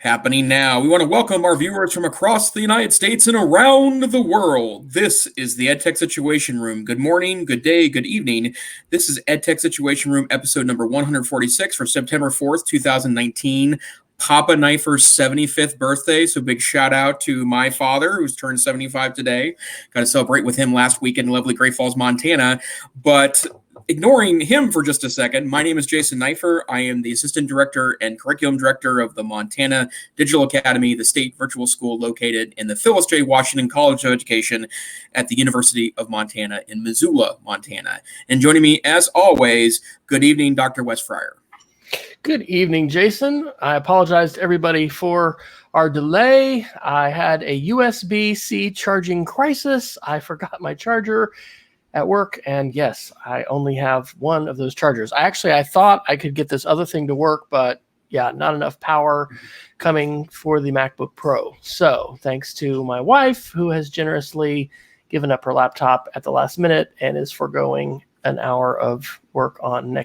Happening now. We want to welcome our viewers from across the United States and around the world. This is the EdTech Situation Room. Good morning, good day, good evening. This is EdTech Situation Room, episode number 146 for September 4th, 2019. Papa Knifer's 75th birthday, so big shout out to my father, who's turned 75 today. Got to celebrate with him last week in lovely Great Falls, Montana. But ignoring him for just a second, my name is Jason Knifer. I am the Assistant Director and Curriculum Director of the Montana Digital Academy, the state virtual school located in the Phyllis J. Washington College of Education at the University of Montana in Missoula, Montana. And joining me, as always, good evening, Dr. Wes Fryer. Good evening, Jason. I apologize to everybody for our delay. I had a USB-C charging crisis. I forgot my charger at work, and yes, I only have one of those chargers. I thought I could get this other thing to work, but yeah, not enough power coming for the MacBook Pro. So thanks to my wife, who has generously given up her laptop at the last minute and is foregoing an hour of work on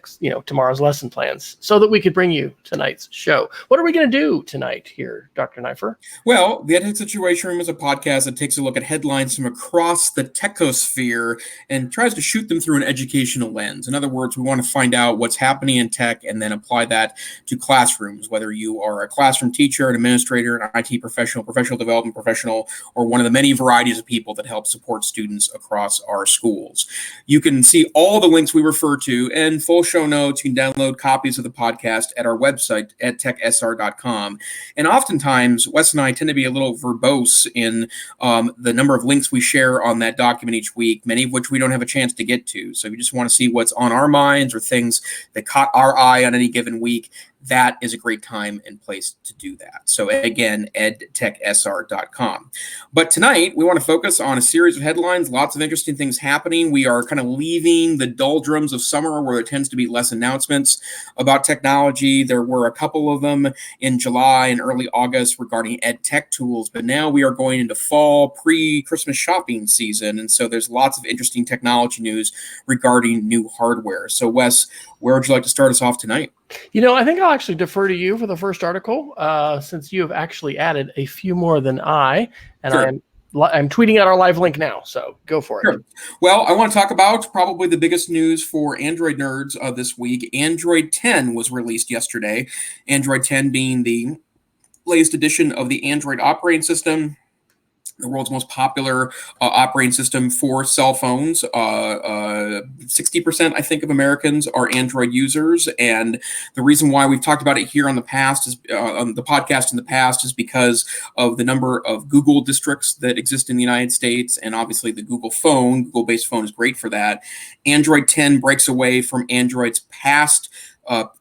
tomorrow's lesson plans so that we could bring you tonight's show. What are we going to do tonight here, Dr. Knifer? Well, the EdTech Situation Room is a podcast that takes a look at headlines from across the techosphere and tries to shoot them through an educational lens. In other words, we want to find out what's happening in tech and then apply that to classrooms, whether you are a classroom teacher, an administrator, an IT professional, professional development professional, or one of the many varieties of people that help support students across our schools. You can see all the links we refer to and full show notes. You can download copies of the podcast at our website, edtechsr.com. And oftentimes, Wes and I tend to be a little verbose in the number of links we share on that document each week, many of which we don't have a chance to get to. So if you just want to see what's on our minds or things that caught our eye on any given week, that is a great time and place to do that. So again, edtechsr.com. But tonight, we want to focus on a series of headlines, lots of interesting things happening. We are kind of leaving the doldrums of summer where there tends to be less announcements about technology. There were a couple of them in July and early August regarding EdTech tools, but now we are going into fall pre-Christmas shopping season. And so there's lots of interesting technology news regarding new hardware. So Wes, where would you like to start us off tonight? I think I'll actually defer to you for the first article, since you have actually added a few more than I, and Sure. I'm tweeting out our live link now, so go for it. Sure. Well, I want to talk about probably the biggest news for Android nerds this week. Android 10 was released yesterday. Android 10 being the latest edition of the Android operating system, the world's most popular operating system for cell phones. 60%, I think, of Americans are Android users. And the reason why we've talked about it here on the past is on the podcast in the past is because of the number of Google districts that exist in the United States. And obviously the Google-based phone is great for that. Android 10 breaks away from Android's past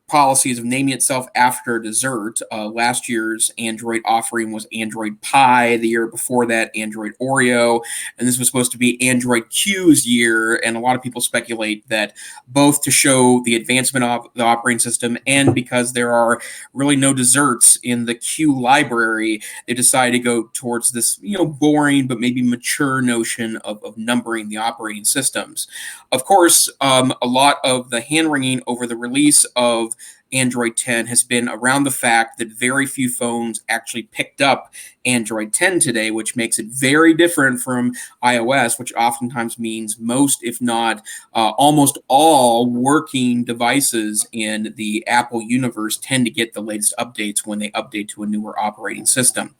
policies of naming itself after dessert. Last year's Android offering was Android Pie. The year before that, Android Oreo. And this was supposed to be Android Q's year. And a lot of people speculate that both to show the advancement of the operating system and because there are really no desserts in the Q library, they decided to go towards this, boring but maybe mature notion of numbering the operating systems. Of course, a lot of the hand-wringing over the release of Android 10 has been around the fact that very few phones actually picked up Android 10 today, which makes it very different from iOS, which oftentimes means most, if not almost all working devices in the Apple universe tend to get the latest updates when they update to a newer operating system.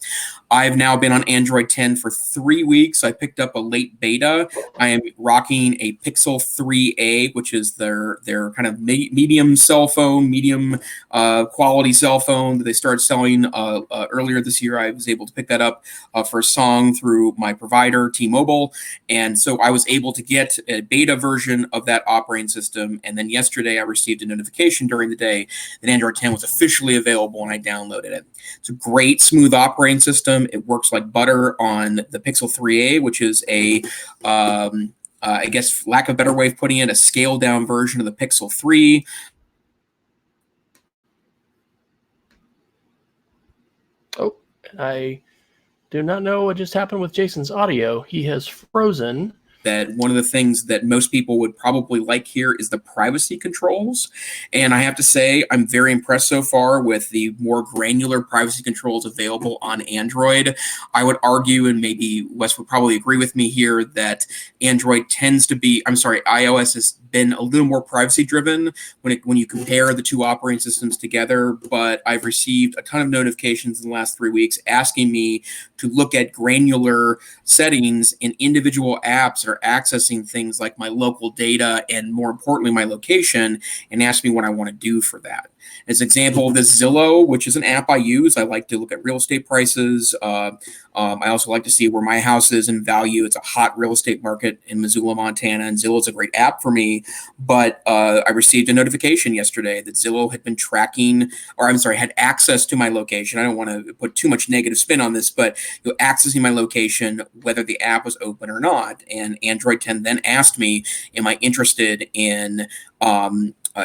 I've now been on Android 10 for 3 weeks. I picked up a late beta. I am rocking a Pixel 3a, which is their kind of medium cell phone, medium quality cell phone that they started selling earlier this year. I was able to pick that up for a song through my provider, T-Mobile. And so I was able to get a beta version of that operating system. And then yesterday I received a notification during the day that Android 10 was officially available and I downloaded it. It's a great, smooth operating system. It works like butter on the Pixel 3a, which is I guess, lack of a better way of putting it, a scaled down version of the Pixel 3. I do not know what just happened with Jason's audio. He has frozen. that one of the things that most people would probably like here is the privacy controls. And I have to say, I'm very impressed so far with the more granular privacy controls available on Android. I would argue, and maybe Wes would probably agree with me here, that iOS has been a little more privacy driven when you compare the two operating systems together. But I've received a ton of notifications in the last 3 weeks asking me to look at granular settings in individual apps that are accessing things like my local data and, more importantly, my location, and ask me what I want to do for that. As an example of this, Zillow, which is an app I use. I like to look at real estate prices. I also like to see where my house is in value. It's a hot real estate market in Missoula, Montana, and Zillow is a great app for me. But I received a notification yesterday that Zillow had been had access to my location. I don't want to put too much negative spin on this, but accessing my location, whether the app was open or not. And Android 10 then asked me, am I interested in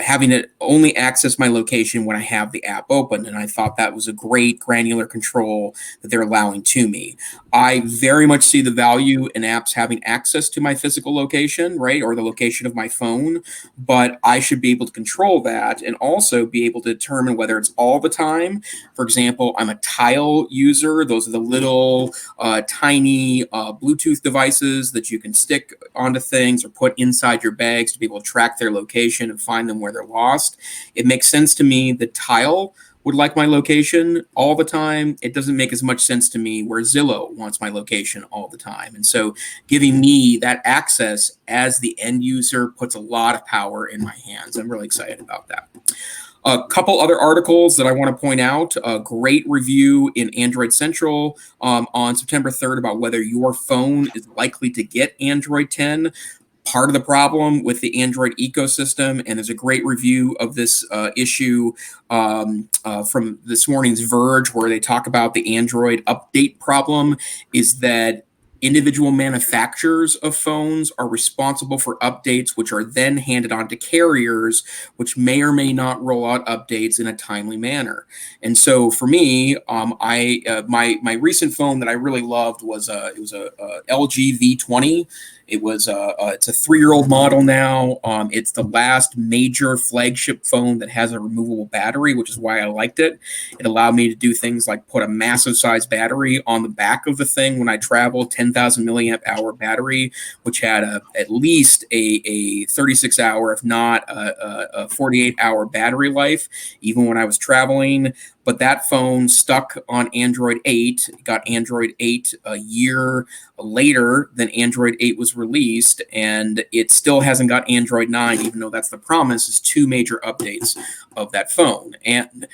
having it only access my location when I have the app open? And I thought that was a great granular control that they're allowing to me. I very much see the value in apps having access to my physical location, right, or the location of my phone, but I should be able to control that and also be able to determine whether it's all the time. For example, I'm a Tile user. Those are the little tiny Bluetooth devices that you can stick onto things or put inside your bags to be able to track their location and find them where they're lost. It makes sense to me that Tile would like my location all the time. It doesn't make as much sense to me where Zillow wants my location all the time. And so giving me that access as the end user puts a lot of power in my hands. I'm really excited about that. A couple other articles that I want to point out. A great review in Android Central on September 3rd about whether your phone is likely to get Android 10. Part of the problem with the Android ecosystem, and there's a great review of this issue from this morning's Verge, where they talk about the Android update problem, is that individual manufacturers of phones are responsible for updates, which are then handed on to carriers, which may or may not roll out updates in a timely manner. And so for me, my recent phone that I really loved was it was a LG V20. It's a 3-year-old model now. It's the last major flagship phone that has a removable battery, which is why I liked it. It allowed me to do things like put a massive size battery on the back of the thing when I travel, 10,000 milliamp hour battery, which had at least a 36 hour, if not a 48 hour battery life, even when I was traveling. But that phone stuck on Android 8. It got Android 8 a year later than Android 8 was released, and it still hasn't got Android 9, even though that's the promise, is 2 major updates of that phone. And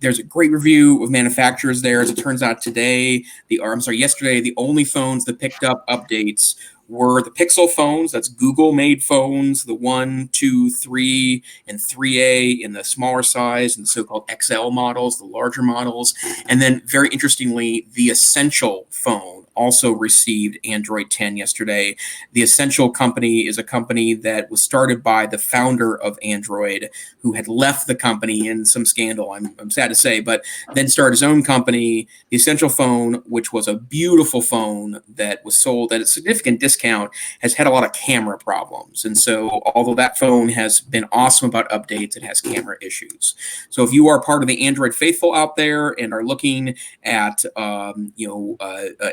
there's a great review of manufacturers there. As it turns out yesterday, the only phones that picked up updates were the Pixel phones. That's Google-made phones, the 1, 2, 3, and 3A in the smaller size, and the so-called XL models, the larger models. And then, very interestingly, the Essential phone also received Android 10 yesterday. The Essential company is a company that was started by the founder of Android, who had left the company in some scandal, I'm sad to say, but then started his own company, the Essential phone, which was a beautiful phone that was sold at a significant discount, has had a lot of camera problems. And so although that phone has been awesome about updates, it has camera issues. So if you are part of the Android faithful out there and are looking at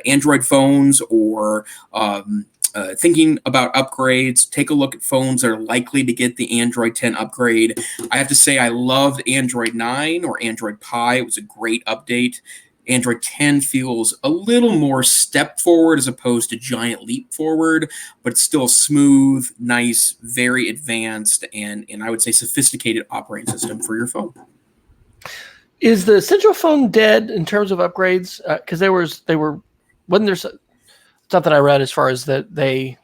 Android phones or thinking about upgrades, take a look at phones that are likely to get the Android 10 upgrade. I have to say I loved Android 9 or Android Pie. It was a great update. Android 10 feels a little more step forward as opposed to giant leap forward, but it's still smooth, nice, very advanced, and I would say sophisticated operating system for your phone. Is the Essential phone dead in terms of upgrades? Because wasn't there stuff that I read as far as that they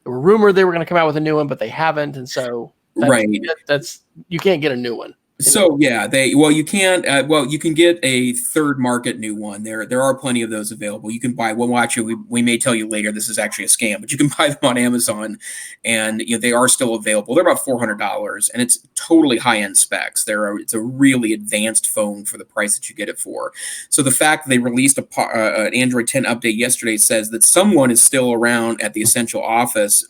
were rumored they were going to come out with a new one, but they haven't, and so right. That's you can't get a new one. So yeah, you can't you can get a third market new one. There are plenty of those available. You can buy well actually we may tell you later this is actually a scam, but you can buy them on Amazon, and they are still available. They're about $400, and it's totally high end specs. It's a really advanced phone for the price that you get it for. So the fact that they released an Android 10 update yesterday says that someone is still around at the Essential office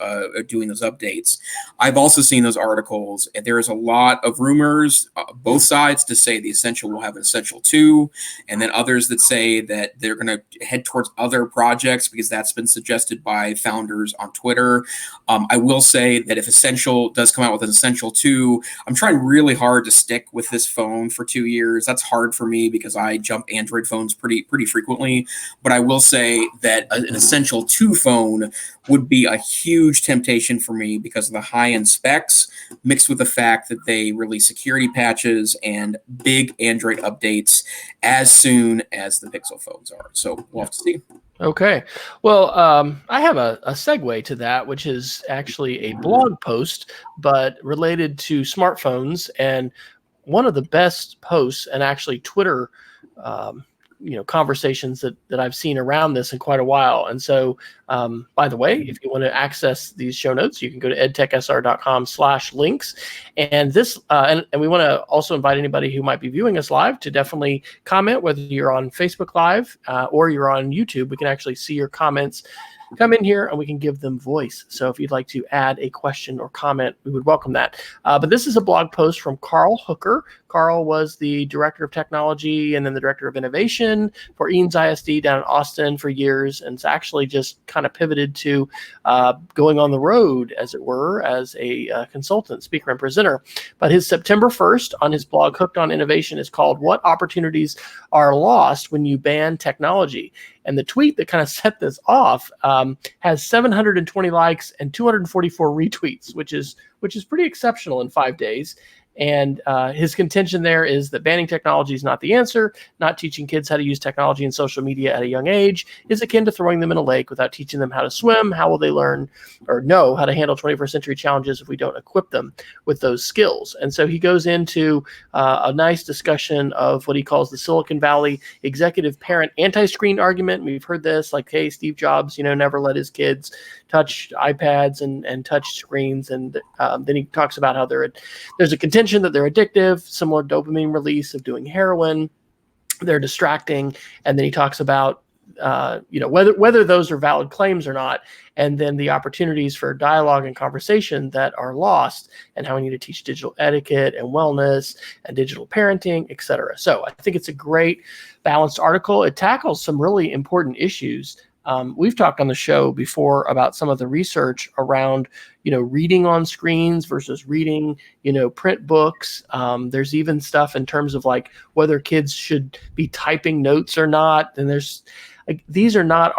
doing those updates. I've also seen those articles, and there is a lot of rumors, both sides, to say the Essential will have an Essential 2, and then others that say that they're going to head towards other projects because that's been suggested by founders on Twitter. I will say that if Essential does come out with an Essential 2, I'm trying really hard to stick with this phone for 2 years. That's hard for me because I jump Android phones pretty frequently. But I will say that an Essential 2 phone would be a huge temptation for me because of the high-end specs mixed with the fact that they release security patches and big Android updates as soon as the Pixel phones are. So we'll have to see. Okay. Well, I have a segue to that, which is actually a blog post, but related to smartphones. And one of the best posts, and actually Twitter conversations that I've seen around this in quite a while. And so, by the way, if you want to access these show notes, you can go to edtechsr.com/links. And this, and we want to also invite anybody who might be viewing us live to definitely comment, whether you're on Facebook Live or you're on YouTube. We can actually see your comments. Come in here and we can give them voice. So if you'd like to add a question or comment, we would welcome that. But this is a blog post from Carl Hooker. Carl was the director of technology and then the director of innovation for Eanes ISD down in Austin for years, and it's actually just kind of pivoted to going on the road, as it were, as a consultant, speaker, and presenter. But his September 1st on his blog, Hooked on Innovation, is called "What Opportunities Are Lost When You Ban Technology?" And the tweet that kind of set this off has 720 likes and 244 retweets, which is pretty exceptional in 5 days. And his contention there is that banning technology is not the answer. Not teaching kids how to use technology and social media at a young age is akin to throwing them in a lake without teaching them how to swim. How will they learn or know how to handle 21st century challenges if we don't equip them with those skills? And so he goes into a nice discussion of what he calls the Silicon Valley executive parent anti-screen argument. We've heard this, like, hey, Steve Jobs, never let his kids touch iPads and touch screens. And then he talks about how there's a contention that they're addictive, similar dopamine release of doing heroin. They're distracting. And then he talks about whether those are valid claims or not, and then the opportunities for dialogue and conversation that are lost, and how we need to teach digital etiquette and wellness and digital parenting, etc. So I think it's a great balanced article. It tackles some really important issues. We've talked on the show before about some of the research around, reading on screens versus reading, print books. There's even stuff in terms of like whether kids should be typing notes or not. And these are not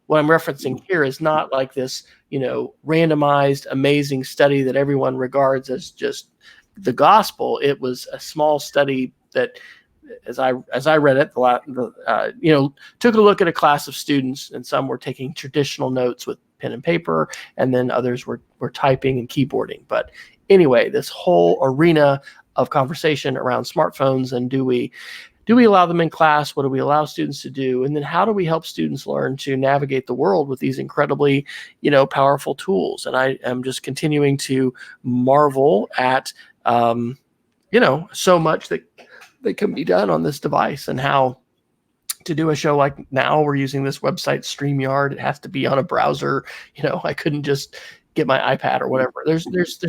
what I'm referencing here is not like this, randomized, amazing study that everyone regards as just the gospel. It was a small study that, as I read it, took a look at a class of students, and some were taking traditional notes with pen and paper, and then others were typing and keyboarding. But anyway, this whole arena of conversation around smartphones, and do we allow them in class? What do we allow students to do? And then how do we help students learn to navigate the world with these incredibly, powerful tools? And I am just continuing to marvel at, so much that can be done on this device, and how to do a show like now we're using this website StreamYard. It has to be on a browser. I couldn't just get my iPad or whatever. There's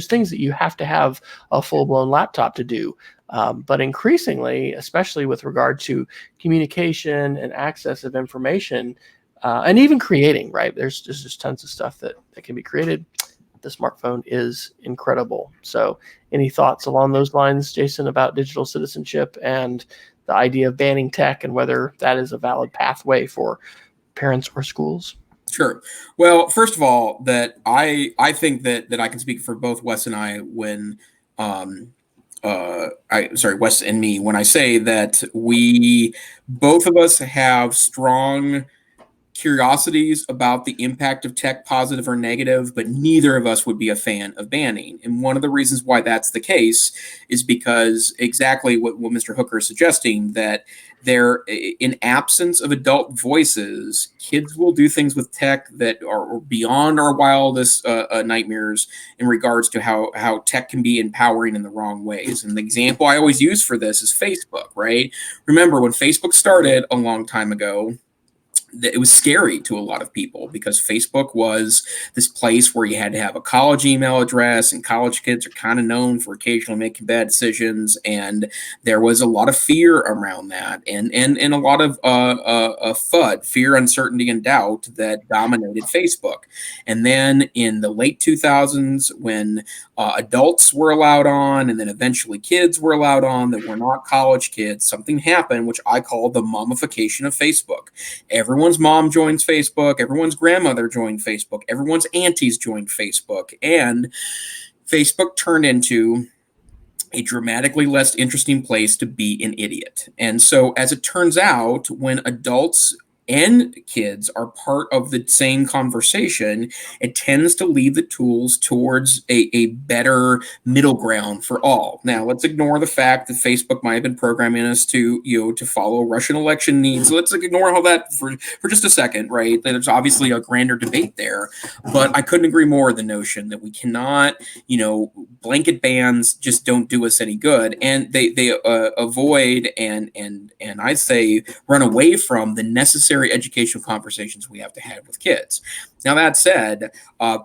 things that you have to have a full-blown laptop to do. But increasingly, especially with regard to communication and access of information, and even creating, right? There's just tons of stuff that can be created. The smartphone is incredible. So any thoughts along those lines, Jason, about digital citizenship and the idea of banning tech and whether that is a valid pathway for parents or schools? Sure. Well, first of all, that I think that I can speak for both Wes and I when Wes and me, when I say that we both of us have strong curiosities about the impact of tech, positive or negative, but neither of us would be a fan of banning. And one of the reasons why that's the case is because exactly what Mr. Hooker is suggesting, that there, in absence of adult voices, kids will do things with tech that are beyond our wildest nightmares in regards to how tech can be empowering in the wrong ways. And the example I always use for this is Facebook, right? Remember when Facebook started a long time ago, it was scary to a lot of people because Facebook was this place where you had to have a college email address, and college kids are kind of known for occasionally making bad decisions, and there was a lot of fear around that, and a lot of FUD, fear, uncertainty, and doubt that dominated Facebook. And then in the late 2000s, when adults were allowed on, and then eventually kids were allowed on that were not college kids, something happened which I call the mummification of Facebook. Everyone's mom joins Facebook, everyone's grandmother joined Facebook, everyone's aunties joined Facebook, and Facebook turned into a dramatically less interesting place to be an idiot. And so, as it turns out, when adults and kids are part of the same conversation, it tends to lead the tools towards a better middle ground for all. Now, let's ignore the fact that Facebook might have been programming us to, to follow Russian election needs. Let's ignore all that for just a second, right? There's obviously a grander debate there, but I couldn't agree more with the notion that we cannot, blanket bans just don't do us any good, and they avoid and I say run away from the necessary educational conversations we have to have with kids. Now, that said, I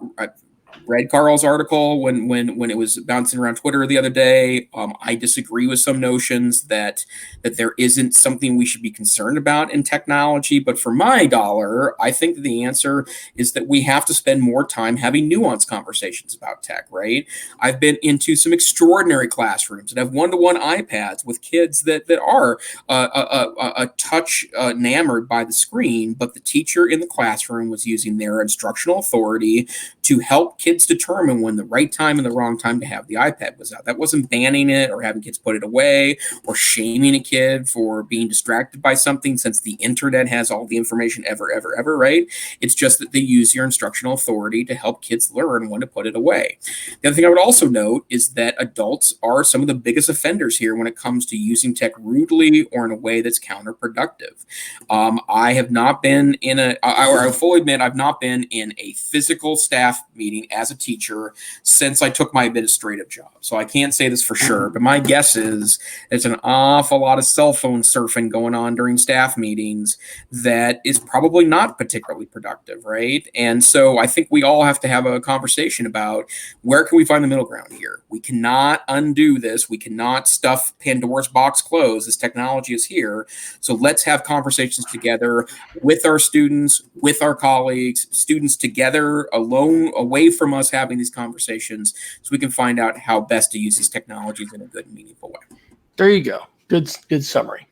read Carl's article when it was bouncing around Twitter the other day. I disagree with some notions that there isn't something we should be concerned about in technology. But for my dollar, I think that the answer is that we have to spend more time having nuanced conversations about tech, right? I've been into some extraordinary classrooms that have one-to-one iPads with kids that are a touch enamored by the screen, but the teacher in the classroom was using their instructional authority to help kids determine when the right time and the wrong time to have the iPad was out. That wasn't banning it or having kids put it away or shaming a kid for being distracted by something, since the internet has all the information ever, right? It's just that they use your instructional authority to help kids learn when to put it away. The other thing I would also note is that adults are some of the biggest offenders here when it comes to using tech rudely or in a way that's counterproductive. I have not been I fully admit I've not been in a physical staff meeting as a teacher since I took my administrative job. So I can't say this for sure, but my guess is it's an awful lot of cell phone surfing going on during staff meetings that is probably not particularly productive, right? And so I think we all have to have a conversation about where can we find the middle ground here. We cannot undo this. We cannot stuff Pandora's box closed. This technology is here. So let's have conversations together with our students, with our colleagues, students together, alone, away from us having these conversations, so we can find out how best to use these technologies in a good and meaningful way. There you go. Good summary.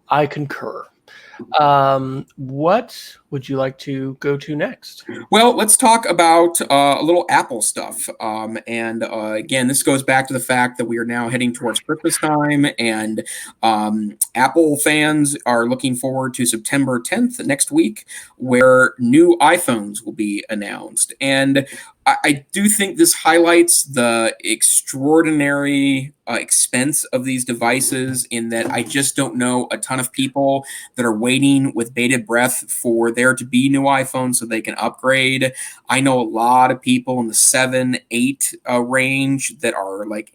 I concur. What would you like to go to next? Well, let's talk about a little Apple stuff. Again, this goes back to the fact that we are now heading towards Christmas time, and Apple fans are looking forward to September 10th next week, where new iPhones will be announced. And I do think this highlights the extraordinary expense of these devices, in that I just don't know a ton of people that are waiting with bated breath for there to be new iPhones so they can upgrade. I know a lot of people in the 7, 8 range that are like,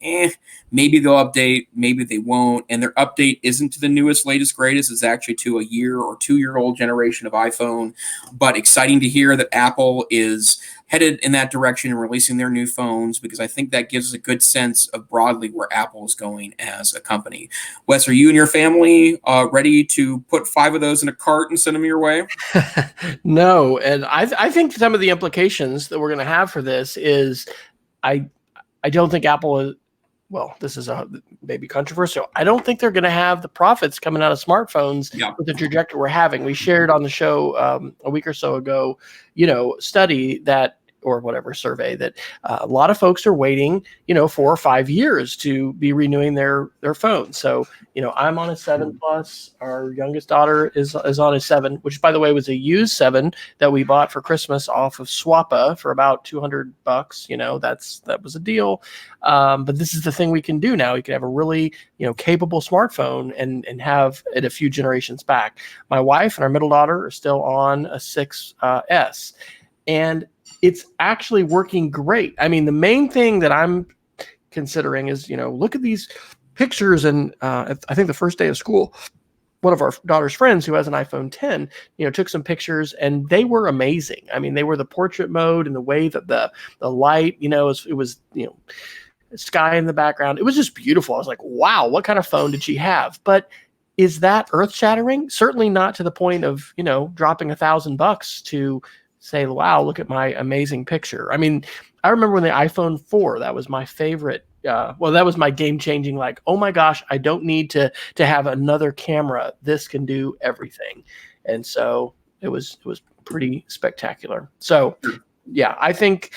maybe they'll update, maybe they won't. And their update isn't to the newest, latest, greatest. It's actually to a year or 2-year-old generation of iPhone. But exciting to hear that Apple is headed in that direction and releasing their new phones, because I think that gives us a good sense of broadly where Apple is going as a company. Wes, are you and your family ready to put 5 of those in a cart and send them your way? No, and I think some of the implications that we're going to have for this is I don't think Apple is, well, this is maybe controversial. I don't think they're going to have the profits coming out of smartphones with the trajectory we're having. We shared on the show a week or so ago, study that or whatever survey that a lot of folks are waiting, 4 or 5 years to be renewing their phone. So, I'm on a 7 Plus. Our youngest daughter is on a 7, which by the way was a used 7 that we bought for Christmas off of Swappa for about $200. That was a deal. But this is the thing we can do now. You can have a really, capable smartphone and have it a few generations back. My wife and our middle daughter are still on a 6S, and it's actually working great. I mean, the main thing that I'm considering is, look at these pictures. And I think the first day of school, one of our daughter's friends who has an iPhone 10, took some pictures, and they were amazing. I mean, they were the portrait mode and the way that the light, it was sky in the background. It was just beautiful. I was like, wow, what kind of phone did she have? But is that earth shattering? Certainly not to the point of, dropping $1,000 to say, wow, look at my amazing picture. I mean, I remember when the iPhone 4, that was my favorite. That was my game changing, like, oh my gosh, I don't need to have another camera. This can do everything. And so it was pretty spectacular. So yeah, I think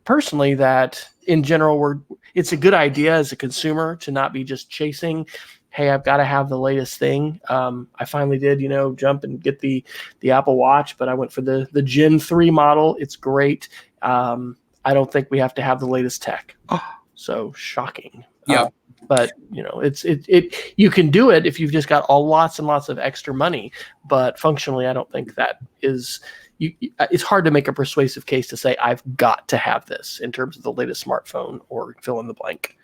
personally that in general, it's a good idea as a consumer to not be just chasing, hey, I've got to have the latest thing. I finally did, jump and get the Apple Watch, but I went for the Gen 3 model. It's great. I don't think we have to have the latest tech. So shocking. Yeah. But you can do it if you've just got lots and lots of extra money. But functionally, I don't think that is. It's hard to make a persuasive case to say I've got to have this in terms of the latest smartphone or fill in the blank.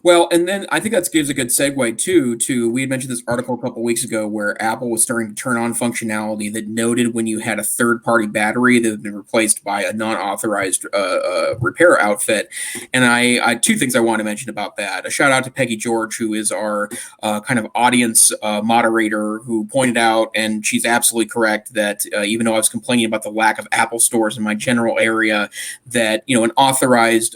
Well, and then I think that gives a good segue to we had mentioned this article a couple weeks ago where Apple was starting to turn on functionality that noted when you had a third-party battery that had been replaced by a non-authorized repair outfit. And I two things I want to mention about that. A shout out to Peggy George, who is our kind of audience moderator, who pointed out, and she's absolutely correct, that even though I was complaining about the lack of Apple stores in my general area, that an authorized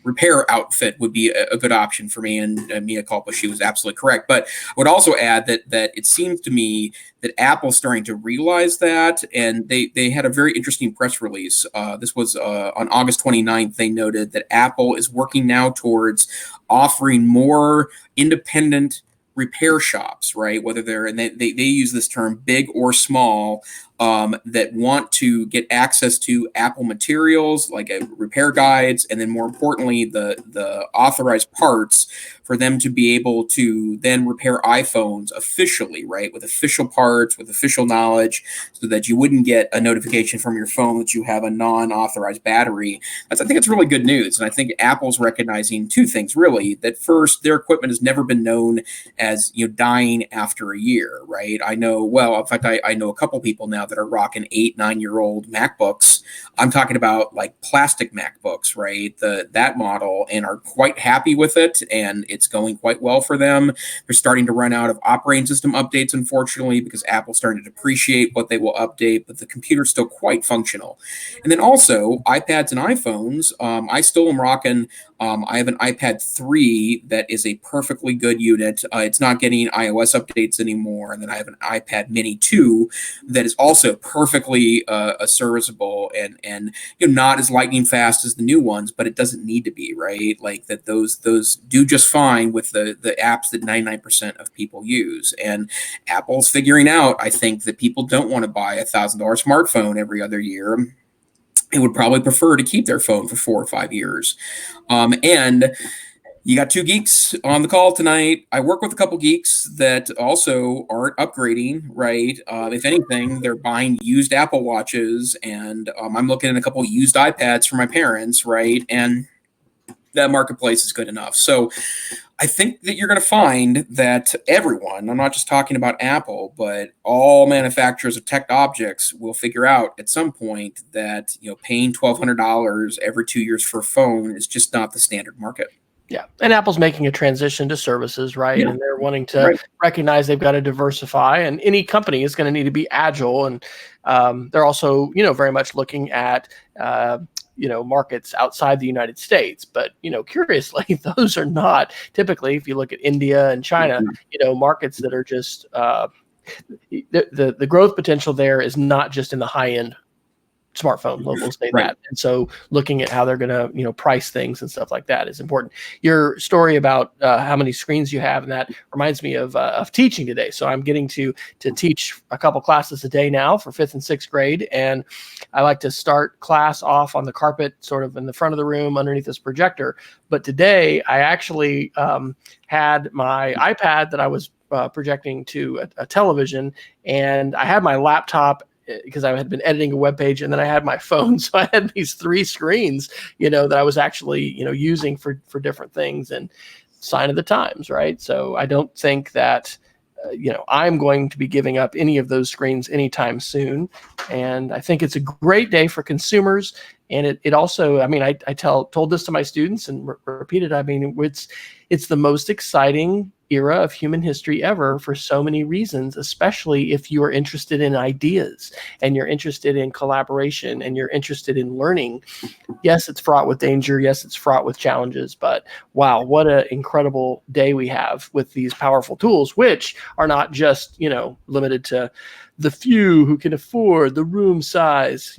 repair outfit would be a good option for me, and Mia culpa, she was absolutely correct. But I would also add that it seems to me that Apple's starting to realize that, and they had a very interesting press release. This was on August 29th. They noted that Apple is working now towards offering more independent repair shops, right? Whether they're, and they use this term, big or small, that want to get access to Apple materials like repair guides, and then more importantly, the authorized parts for them to be able to then repair iPhones officially, right? With official parts, with official knowledge, so that you wouldn't get a notification from your phone that you have a non-authorized battery. I think it's really good news. And I think Apple's recognizing two things, really. That first, their equipment has never been known as dying after a year, right? I know, well, in fact, I know a couple people now that are rocking 8-9-year-old MacBooks. I'm talking about like plastic MacBooks, right? That model, and are quite happy with it, and it's going quite well for them. They're starting to run out of operating system updates, unfortunately, because Apple's starting to depreciate what they will update, but the computer's still quite functional. And then also iPads and iPhones. I still am rocking. I have an iPad 3 that is a perfectly good unit. It's not getting iOS updates anymore. And then I have an iPad Mini 2 that is also perfectly serviceable and not as lightning fast as the new ones, but it doesn't need to be, right? Like that those do just fine with the apps that 99% of people use. And Apple's figuring out, I think, that people don't want to buy $1,000 smartphone every other year. They would probably prefer to keep their phone for 4 or 5 years. And you got two geeks on the call tonight. I work with a couple geeks that also aren't upgrading, right? If anything, they're buying used Apple Watches, and I'm looking at a couple used iPads for my parents, right? And that marketplace is good enough. So I think that you're going to find that everyone, I'm not just talking about Apple, but all manufacturers of tech objects will figure out at some point that paying $1,200 every 2 years for a phone is just not the standard market. Yeah. And Apple's making a transition to services, right? Yeah. And they're wanting to recognize they've got to diversify, and any company is going to need to be agile. And they're also, very much looking at, markets outside the United States. But, curiously, those are not typically, if you look at India and China, markets that are just the growth potential there is not just in the high end smartphone. We'll say Right. that. And so looking at how they're going to, price things and stuff like that is important. Your story about how many screens you have, and that reminds me of teaching today. So I'm getting to teach a couple classes a day now for 5th and 6th grade. And I like to start class off on the carpet, sort of in the front of the room underneath this projector. But today I actually had my iPad that I was projecting to a television, and I had my laptop because I had been editing a web page, and then I had my phone. So I had these 3 screens, that I was actually, using for different things, and sign of the times, right? So I don't think that, I'm going to be giving up any of those screens anytime soon. And I think it's a great day for consumers. And it also, I told this to my students and repeated, it's the most exciting era of human history ever for so many reasons, especially if you are interested in ideas and you're interested in collaboration and you're interested in learning. Yes, it's fraught with danger. Yes, it's fraught with challenges, but wow, what an incredible day we have with these powerful tools, which are not just, limited to the few who can afford the room size,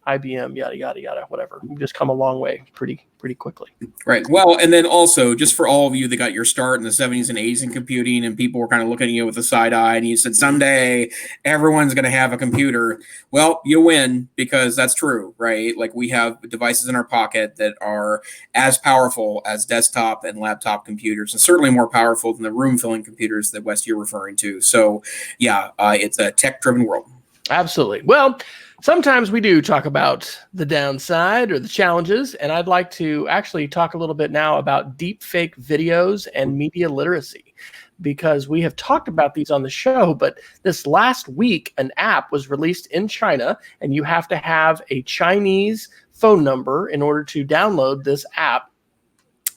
IBM, yada, yada, yada, whatever. We've just come a long way pretty quickly. Right. Well, and then also, just for all of you that got your start in the 70s and 80s in computing, and people were kind of looking at you with a side eye, and you said, someday everyone's going to have a computer. Well, you win, because that's true, right? Like, we have devices in our pocket that are as powerful as desktop and laptop computers, and certainly more powerful than the room-filling computers that, Wes, you're referring to. So, yeah, it's a tech-driven world. Absolutely. Well, sometimes we do talk about the downside or the challenges, and I'd like to actually talk a little bit now about deep fake videos and media literacy, because we have talked about these on the show, but this last week, an app was released in China, and you have to have a Chinese phone number in order to download this app.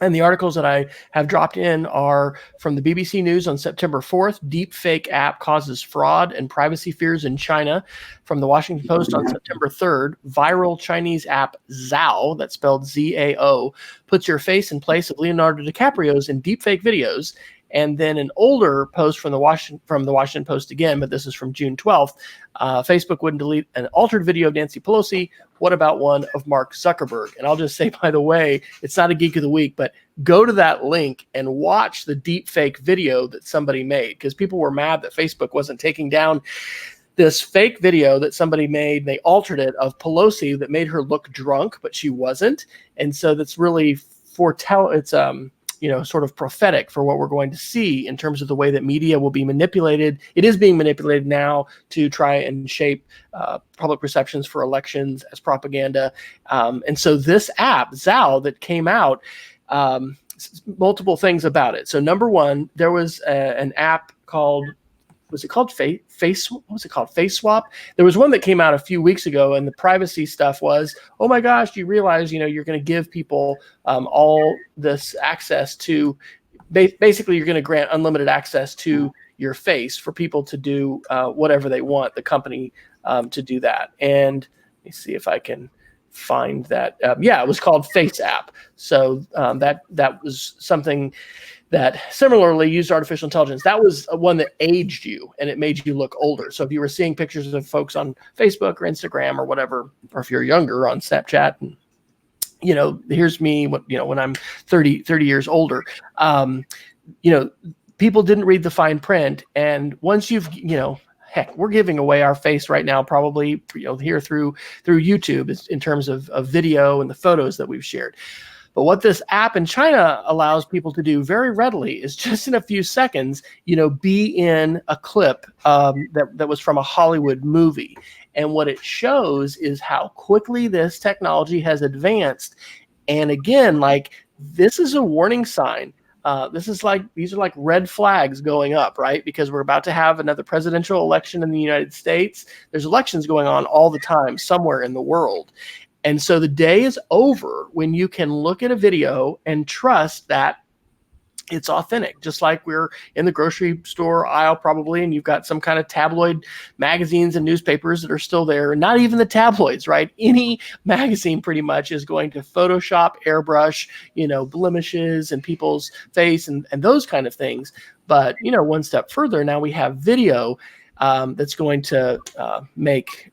And the articles that I have dropped in are from the BBC News on September 4th. Deepfake app causes fraud and privacy fears in China. From the Washington Post on September 3rd, viral Chinese app Zao, that's spelled Z-A-O, puts your face in place of Leonardo DiCaprio's in deepfake videos. And then an older post from the Washington Post again, but this is from June 12th. Facebook wouldn't delete an altered video of Nancy Pelosi. What about one of Mark Zuckerberg? And I'll just say, by the way, it's not a Geek of the Week, but go to that link and watch the deep fake video that somebody made, because people were mad that Facebook wasn't taking down this fake video that somebody made. They altered it of Pelosi that made her look drunk, but she wasn't. And so that's really sort of prophetic for what we're going to see in terms of the way that media will be manipulated. It is being manipulated now to try and shape public perceptions for elections as propaganda. And so this app, Zao, that came out, multiple things about it. So number one, there was an app called, was it called Face? What was it called? Face Swap. There was one that came out a few weeks ago, and the privacy stuff was, oh my gosh, you realize, you're going to give people all this access to, basically, you're going to grant unlimited access to your face for people to do whatever they want, the company to do that. And let me see if I can find that. It was called Face App. So that was something that similarly used artificial intelligence. That was one that aged you, and it made you look older. So if you were seeing pictures of folks on Facebook or Instagram or whatever, or if you're younger on Snapchat, and here's me, when I'm 30 years older, people didn't read the fine print. And once you've, heck, we're giving away our face right now, probably, here through YouTube in terms of video and the photos that we've shared. But what this app in China allows people to do very readily is just in a few seconds, be in a clip that was from a Hollywood movie. And what it shows is how quickly this technology has advanced. And again, this is a warning sign. These are like red flags going up, right? Because we're about to have another presidential election in the United States. There's elections going on all the time somewhere in the world. And so the day is over when you can look at a video and trust that it's authentic, just like we're in the grocery store aisle probably, and you've got some kind of tabloid magazines and newspapers that are still there. Not even the tabloids, right? Any magazine pretty much is going to Photoshop, airbrush, blemishes in people's face and those kind of things. But, one step further, now we have video that's going to make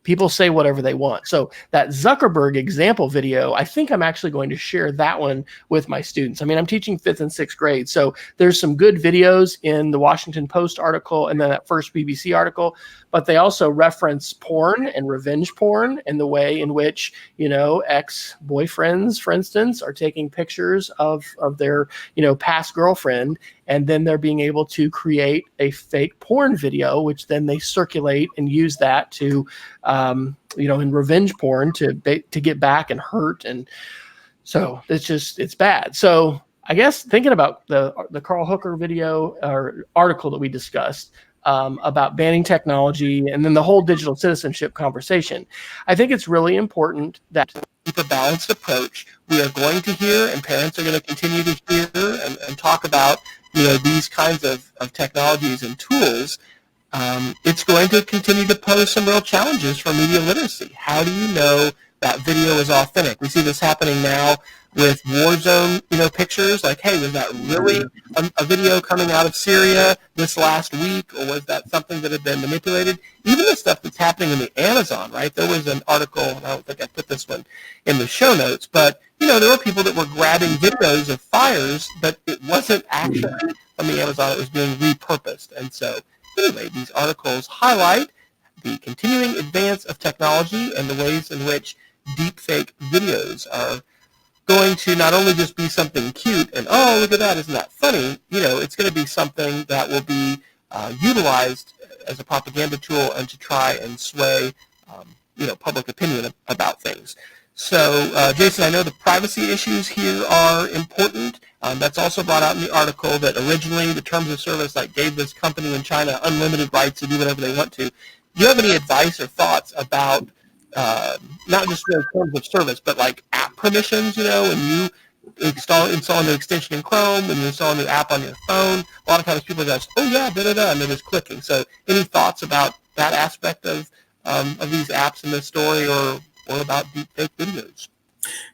people say whatever they want. So that Zuckerberg example video, I think I'm actually going to share that one with my students. I mean, I'm teaching 5th and 6th grade, so there's some good videos in the Washington Post article and then that first BBC article, but they also reference porn and revenge porn and the way in which, ex-boyfriends, for instance, are taking pictures of their, past girlfriend, and then they're being able to create a fake porn video, which then they circulate and use that to, in revenge porn to get back and hurt. And so it's bad. So I guess thinking about the Carl Hooker video or article that we discussed, about banning technology and then the whole digital citizenship conversation, I think it's really important that keep a balanced approach. We are going to hear, and parents are going to continue to hear and talk about, these kinds of technologies and tools. It's going to continue to pose some real challenges for media literacy. How do you know that video is authentic? We see this happening now with war zone, pictures. Like, hey, was that really a video coming out of Syria this last week, or was that something that had been manipulated? Even the stuff that's happening in the Amazon, right? There was an article, and I don't think I put this one in the show notes, but, there were people that were grabbing videos of fires, but it wasn't actually from the Amazon. It was being repurposed. And so, anyway, these articles highlight the continuing advance of technology and the ways in which deepfake videos are going to not only just be something cute and, oh, look at that, isn't that funny? It's going to be something that will be utilized as a propaganda tool and to try and sway, public opinion about things. So, Jason, I know the privacy issues here are important. That's also brought out in the article that originally the terms of service gave this company in China unlimited rights to do whatever they want to. Do you have any advice or thoughts about not just in terms of service, but app permissions? When you install a new extension in Chrome, when you install a new app on your phone, a lot of times people just, oh yeah, da-da-da, and they're just clicking. So any thoughts about that aspect of these apps in this story or about deepfake videos?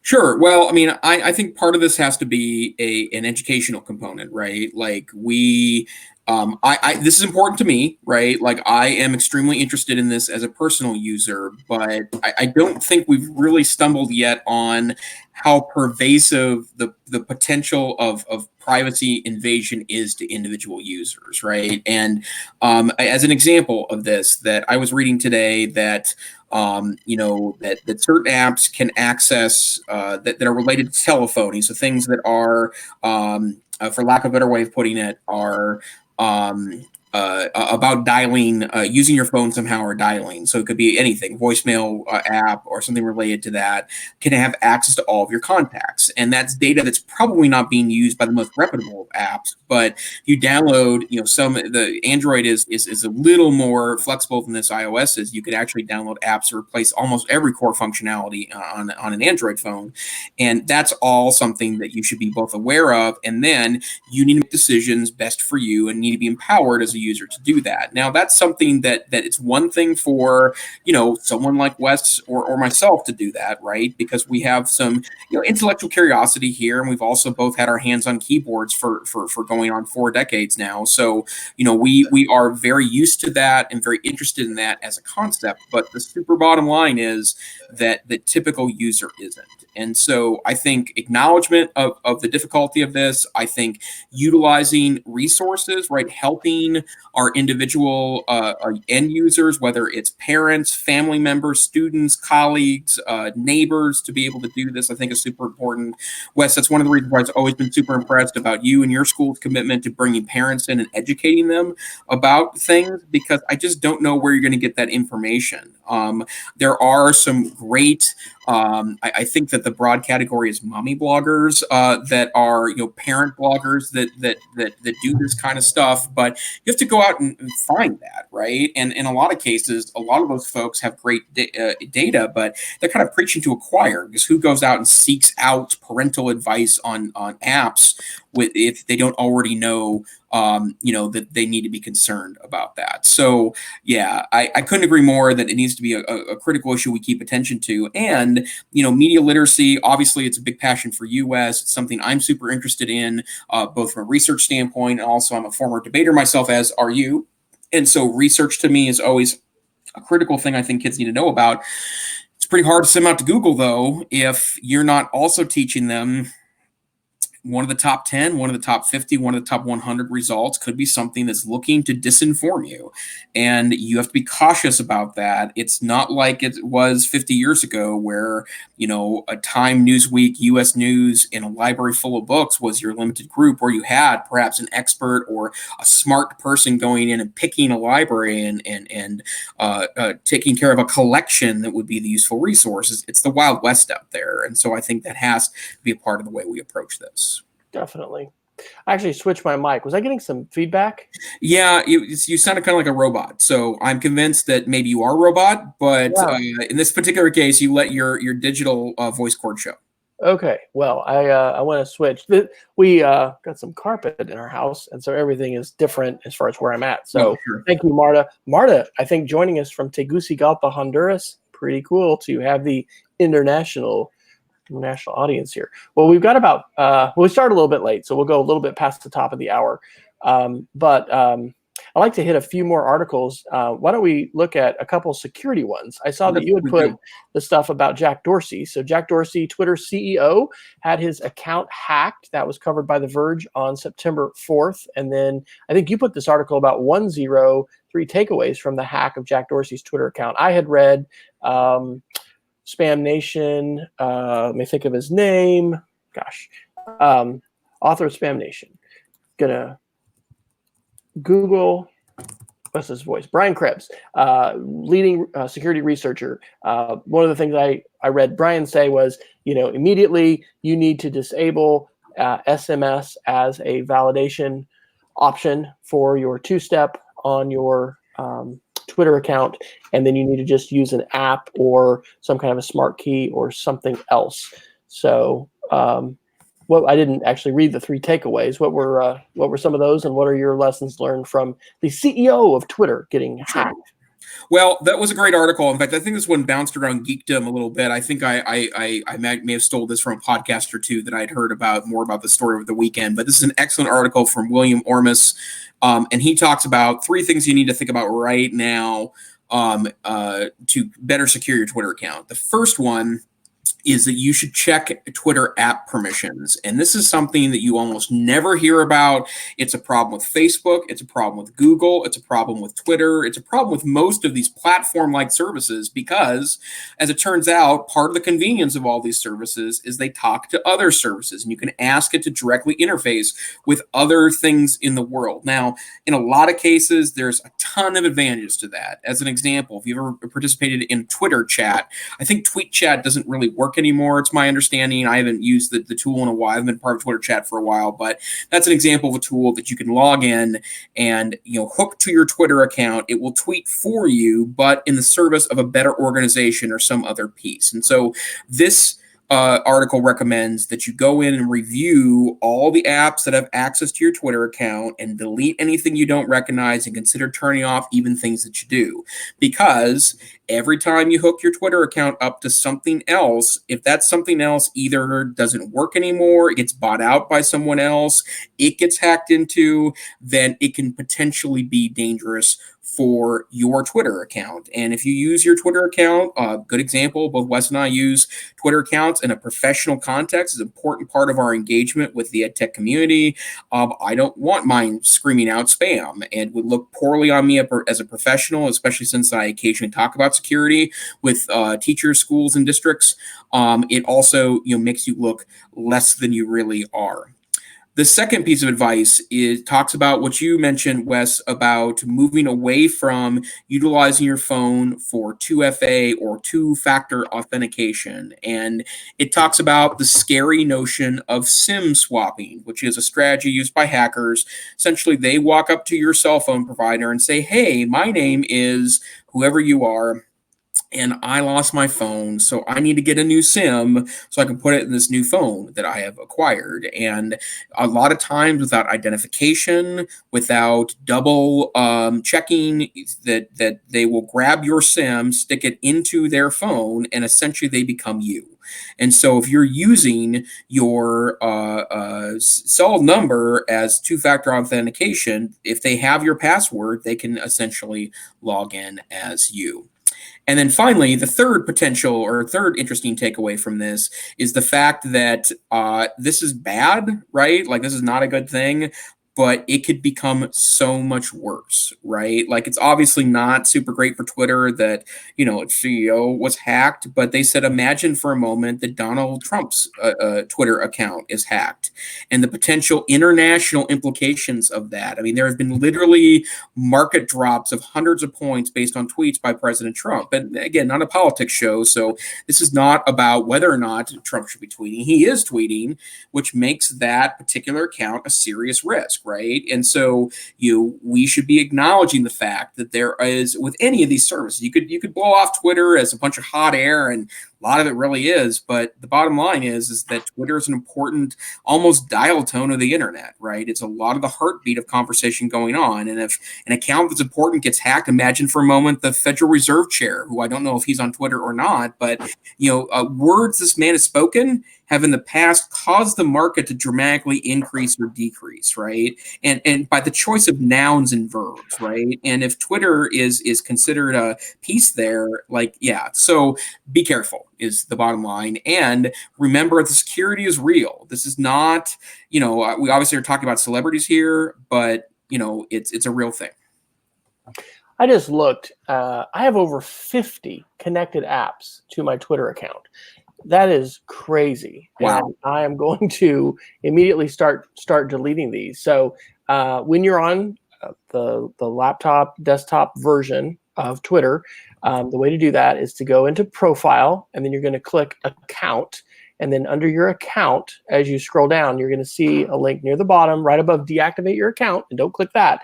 Sure. Well, I mean, I think part of this has to be an educational component, right? This is important to me, right? I am extremely interested in this as a personal user, but I don't think we've really stumbled yet on how pervasive the potential of privacy invasion is to individual users, right? And as an example of this, that I was reading today that that certain apps can access that are related to telephony, so things that are, for lack of a better way of putting it, are about dialing, using your phone somehow or dialing. So it could be anything, voicemail app or something related to that, can have access to all of your contacts. And that's data that's probably not being used by the most reputable apps. But you download, the Android is a little more flexible than this iOS is. You could actually download apps to replace almost every core functionality on an Android phone. And that's all something that you should be both aware of. And then you need to make decisions best for you and need to be empowered as a user to do that. Now, that's something that it's one thing for, someone like Wes or myself to do that, right? Because we have some, intellectual curiosity here, and we've also both had our hands on keyboards for going on 4 decades now. So, we are very used to that and very interested in that as a concept. But the super bottom line is that the typical user isn't. And so I think acknowledgement of the difficulty of this, I think utilizing resources, right, helping our individual end users, whether it's parents, family members, students, colleagues, neighbors, to be able to do this, I think is super important. Wes, that's one of the reasons why I've always been super impressed about you and your school's commitment to bringing parents in and educating them about things, because I just don't know where you're going to get that information. There are some great, I think that the broad category is mommy bloggers that are, parent bloggers that do this kind of stuff, but you have to go out and find that, right? And in a lot of cases, a lot of those folks have great data, but they're kind of preaching to a choir, because who goes out and seeks out parental advice on apps if they don't already know, that they need to be concerned about that. So yeah, I couldn't agree more that it needs to be a critical issue we keep attention to. And, media literacy, obviously it's a big passion for you, Wes. It's something I'm super interested in, both from a research standpoint, and also I'm a former debater myself, as are you. And so research to me is always a critical thing I think kids need to know about. It's pretty hard to send them out to Google, though, if you're not also teaching them one of the top 10, one of the top 50, one of the top 100 results could be something that's looking to disinform you. And you have to be cautious about that. It's not like it was 50 years ago where, a Time, Newsweek, US News in a library full of books was your limited group, where you had perhaps an expert or a smart person going in and picking a library and taking care of a collection that would be the useful resources. It's the Wild West out there. And so I think that has to be a part of the way we approach this. Definitely. I actually switched my mic. Was I getting some feedback? Yeah, you sounded kind of like a robot. So I'm convinced that maybe you are a robot, but in this particular case, you let your digital voice cord show. Okay. Well, I want to switch. We got some carpet in our house, and so everything is different as far as where I'm at. So Sure. Thank you, Marta. Marta, I think joining us from Tegucigalpa, Honduras. Pretty cool to have the international audience here. Well, we've got about we started a little bit late, so we'll go a little bit past the top of the hour. But I'd like to hit a few more articles. Why don't we look at a couple security ones? I saw that you had put the stuff about Jack Dorsey. So Jack Dorsey, Twitter CEO, had his account hacked. That was covered by The Verge on September 4th. And then I think you put this article about 103 takeaways from the hack of Jack Dorsey's Twitter account. I had read Spam Nation, let me think of his name. Gosh, author of Spam Nation. Gonna Google, what's his voice? Brian Krebs, leading security researcher. One of the things I read Brian say was, immediately you need to disable SMS as a validation option for your two-step on your Twitter account, and then you need to just use an app or some kind of a smart key or something else. So, I didn't actually read the 3 takeaways. What were some of those, and what are your lessons learned from the CEO of Twitter getting hacked? Well, that was a great article. In fact, I think this one bounced around geekdom a little bit. I think I may have stole this from a podcast or two that I'd heard more about the story over the weekend. But this is an excellent article from William Ormus, and he talks about 3 things you need to think about right now to better secure your Twitter account. The first one is that you should check Twitter app permissions. And this is something that you almost never hear about. It's a problem with Facebook. It's a problem with Google. It's a problem with Twitter. It's a problem with most of these platform-like services because, as it turns out, part of the convenience of all these services is they talk to other services, and you can ask it to directly interface with other things in the world. Now, in a lot of cases, there's a ton of advantages to that. As an example, if you've ever participated in Twitter chat, I think tweet chat doesn't really work anymore. It's my understanding. I haven't used the tool in a while. I've been part of Twitter chat for a while, but that's an example of a tool that you can log in and hook to your Twitter account. It will tweet for you, but in the service of a better organization or some other piece. And so this article recommends that you go in and review all the apps that have access to your Twitter account and delete anything you don't recognize and consider turning off even things that you do. Because every time you hook your Twitter account up to something else, if that something else either doesn't work anymore, it gets bought out by someone else, it gets hacked into, then it can potentially be dangerous for your Twitter account. And if you use your Twitter account, good example, both Wes and I use Twitter accounts in a professional context. It's an important part of our engagement with the EdTech community. I don't want mine screaming out spam and would look poorly on me as a professional, especially since I occasionally talk about security with teachers, schools, and districts. It also makes you look less than you really are. The second piece of advice talks about what you mentioned, Wes, about moving away from utilizing your phone for 2FA or two-factor authentication. And it talks about the scary notion of SIM swapping, which is a strategy used by hackers. Essentially, they walk up to your cell phone provider and say, hey, my name is whoever you are, and I lost my phone, so I need to get a new SIM so I can put it in this new phone that I have acquired. And a lot of times without identification, without double checking, that they will grab your SIM, stick it into their phone, and essentially they become you. And so if you're using your cell number as two-factor authentication, if they have your password, they can essentially log in as you. And then finally, the third potential or third interesting takeaway from this is the fact that this is bad, right? Like, this is not a good thing, but it could become so much worse, right? Like, it's obviously not super great for Twitter that, its CEO was hacked, but they said, imagine for a moment that Donald Trump's Twitter account is hacked and the potential international implications of that. I mean, there have been literally market drops of hundreds of points based on tweets by President Trump. And again, not a politics show, so this is not about whether or not Trump should be tweeting. He is tweeting, which makes that particular account a serious risk, right? And so we should be acknowledging the fact that there is, with any of these services, you could blow off Twitter as a bunch of hot air, and a lot of it really is, but the bottom line is that Twitter is an important, almost dial tone of the internet, right? It's a lot of the heartbeat of conversation going on. And if an account that's important gets hacked, imagine for a moment the Federal Reserve Chair, who I don't know if he's on Twitter or not, but words this man has spoken have in the past caused the market to dramatically increase or decrease, right? And by the choice of nouns and verbs, right? And if Twitter is considered a piece there, so be careful is the bottom line. And remember, the security is real. This is not, we obviously are talking about celebrities here, but it's a real thing. I just looked. I have over 50 connected apps to my Twitter account. That is crazy. Wow. And I am going to immediately start deleting these. So when you're on the laptop, desktop version of Twitter, the way to do that is to go into profile, and then you're going to click account. And then under your account, as you scroll down, you're going to see a link near the bottom, right above deactivate your account. And don't click that.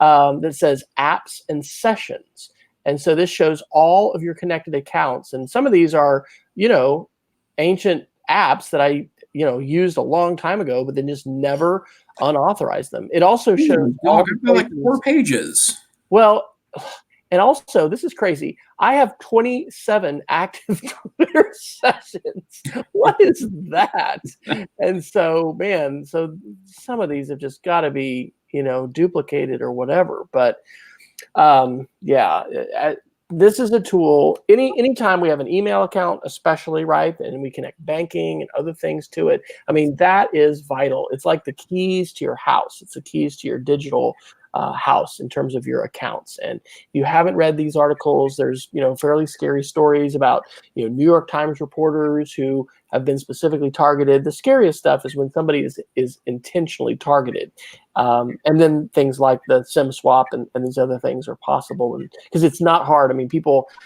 That says apps and sessions. And so this shows all of your connected accounts. And some of these are, ancient apps that I, used a long time ago, but then just never unauthorized them. It also shows like 4 pages. Well, and also, this is crazy. I have 27 active Twitter sessions. What is that? And so, so some of these have just got to be, duplicated or whatever. But this is a tool. Anytime we have an email account, especially, right, and we connect banking and other things to it. I mean, that is vital. It's like the keys to your house. It's the keys to your digital house in terms of your accounts. And if you haven't read these articles, there's fairly scary stories about New York Times reporters who have been specifically targeted. The scariest stuff is when somebody is intentionally targeted. And then things like the SIM swap and these other things are possible. And because it's not hard. I mean,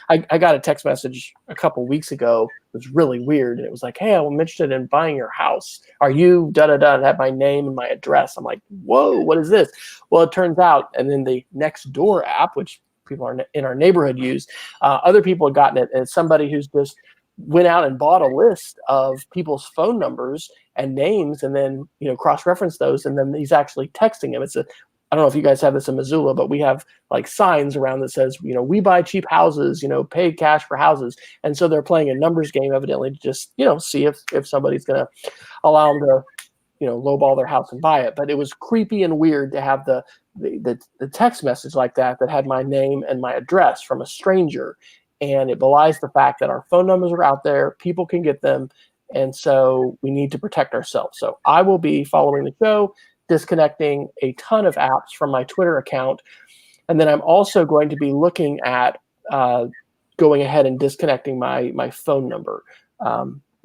I got a text message a couple weeks ago. It was really weird. And it was like, hey, I'm interested in buying your house. Are you da-da-da? And had my name and my address. I'm like, whoa, what is this? Well, it turns out, and then the Nextdoor app, which people in our neighborhood use, other people had gotten it. And it's somebody who's just went out and bought a list of people's phone numbers and names, and then cross-reference those, and then he's actually texting them. I don't know if you guys have this in Missoula, but we have like signs around that says, we buy cheap houses, pay cash for houses. And so they're playing a numbers game, evidently, to just see if somebody's going to allow them to lowball their house and buy it. But it was creepy and weird to have the text message like that had my name and my address from a stranger. And it belies the fact that our phone numbers are out there. People can get them. And so we need to protect ourselves. So I will be following the show, disconnecting a ton of apps from my Twitter account. And then I'm also going to be looking at going ahead and disconnecting my phone number.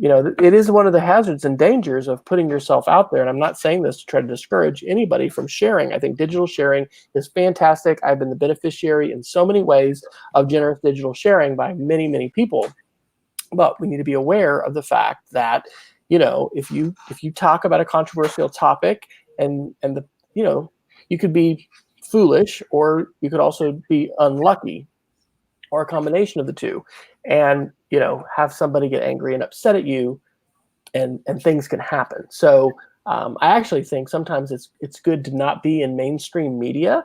It is one of the hazards and dangers of putting yourself out there. And I'm not saying this to try to discourage anybody from sharing. I think digital sharing is fantastic. I've been the beneficiary in so many ways of generous digital sharing by many, many people. But we need to be aware of the fact that, if you talk about a controversial topic and you could be foolish, or you could also be unlucky, or a combination of the two, and have somebody get angry and upset at you, and things can happen. So I actually think sometimes it's good to not be in mainstream media,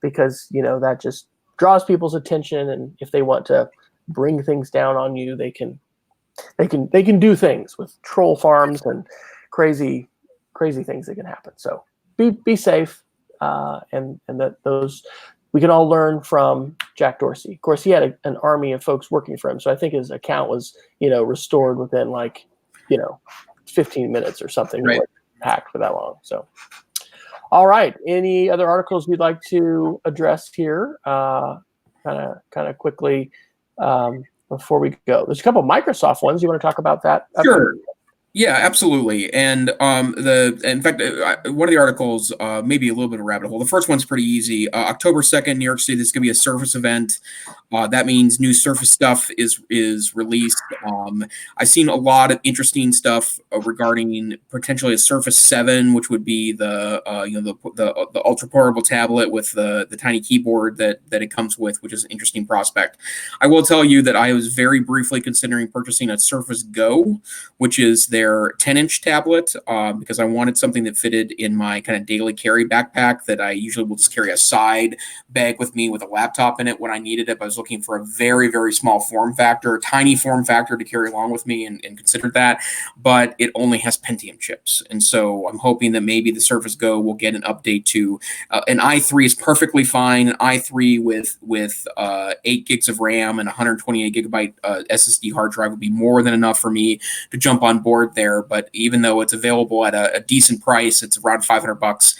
because that just draws people's attention, and if they want to bring things down on you, they can do things with troll farms and crazy things that can happen. So be safe, and that those we can all learn from Jack Dorsey. Of course, he had an army of folks working for him, so I think his account was, restored within 15 minutes or something. Right. It wasn't hacked for that long. So, all right. Any other articles you'd like to address here, kind of quickly before we go? There's a couple of Microsoft ones. You want to talk about that? Sure. Yeah, absolutely. And in fact, one of the articles, maybe a little bit of a rabbit hole. The first one's pretty easy. October 2nd, New York City, there's going to be a Surface event. That means new Surface stuff is released. I've seen a lot of interesting stuff regarding potentially a Surface 7, which would be the ultra portable tablet with the tiny keyboard that it comes with, which is an interesting prospect. I will tell you that I was very briefly considering purchasing a Surface Go, which is their 10-inch tablet, because I wanted something that fitted in my kind of daily carry backpack that I usually will just carry a side bag with me with a laptop in it when I needed it. But I was looking for a very, very small form factor, tiny form factor to carry along with me and considered that. But it only has Pentium chips. And so I'm hoping that maybe the Surface Go will get an update to an i3 is perfectly fine. An i3 with 8 gigs of RAM and 128 gigabyte SSD hard drive would be more than enough for me to jump on board there. But even though it's available at a decent price, it's around $500.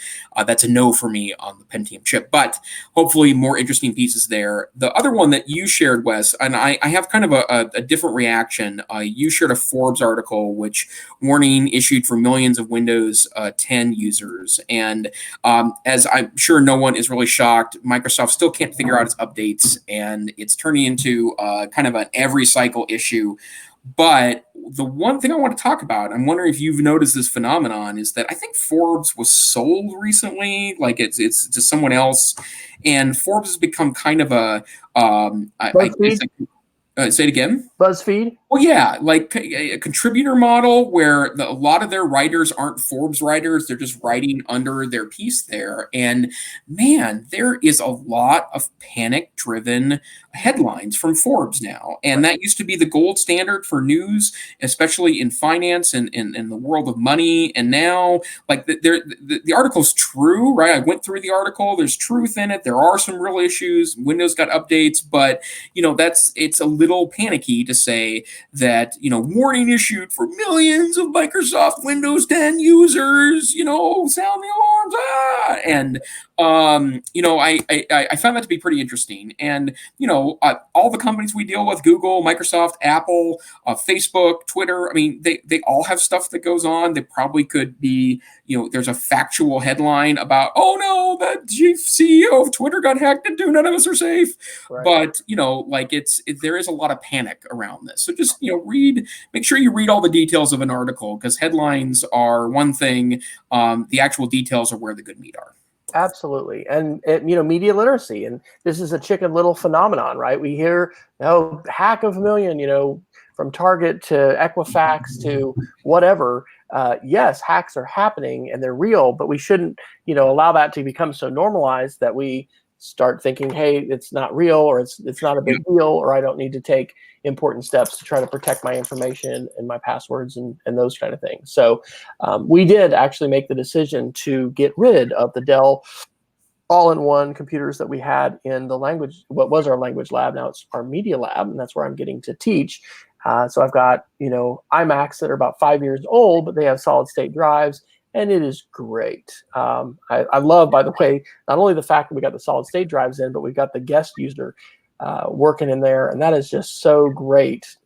That's a no for me on the Pentium chip. But hopefully more interesting pieces there. The other one that you shared, Wes, and I have kind of a different reaction. You shared a Forbes article, which warning issued for millions of Windows 10 users. And as I'm sure no one is really shocked, Microsoft still can't figure out its updates, and it's turning into kind of an every cycle issue. But the one thing I want to talk about, I'm wondering if you've noticed this phenomenon, is that I think Forbes was sold recently, like it's to someone else, and Forbes has become kind of a say it again. BuzzFeed? Well, yeah, like a contributor model where a lot of their writers aren't Forbes writers. They're just writing under their piece there. And man, there is a lot of panic-driven headlines from Forbes now. And that used to be the gold standard for news, especially in finance and in the world of money. And now, like, the article's true, right? I went through the article. There's truth in it. There are some real issues. Windows got updates, but, it's a little panicky to say that, warning issued for millions of Microsoft Windows 10 users, sound the alarms. And, I found that to be pretty interesting. And, all the companies we deal with, Google, Microsoft, Apple, Facebook, Twitter, I mean, they all have stuff that goes on. They probably could be, there's a factual headline about, oh no, the chief CEO of Twitter got hacked into, none of us are safe. Right. But, there is a lot of panic around this. So just, make sure you read all the details of an article, because headlines are one thing. The actual details are where the good meat are. Absolutely. And, media literacy. And this is a Chicken Little phenomenon, right? We hear, hack of a million, from Target to Equifax to whatever. Yes, hacks are happening and they're real, but we shouldn't, allow that to become so normalized that we start thinking, hey, it's not real, or it's not a big deal, or I don't need to take important steps to try to protect my information and my passwords and those kind of things. So we did actually make the decision to get rid of the Dell all-in-one computers that we had in what was our language lab. Now it's our media lab, and that's where I'm getting to teach. So I've got, iMacs that are about 5 years old, but they have solid-state drives, and it is great. I love, by the way, not only the fact that we got the solid-state drives in, but we've got the guest user working in there, and that is just so great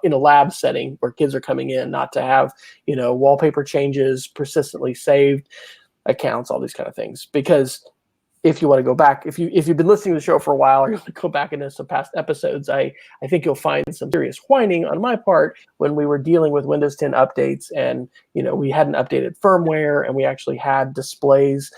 in a lab setting where kids are coming in, not to have, wallpaper changes, persistently saved accounts, all these kind of things. Because if you want to go back, if you've been listening to the show for a while, or you want to go back into some past episodes, I think you'll find some serious whining on my part when we were dealing with Windows 10 updates, and we hadn't updated firmware, and we actually had displays,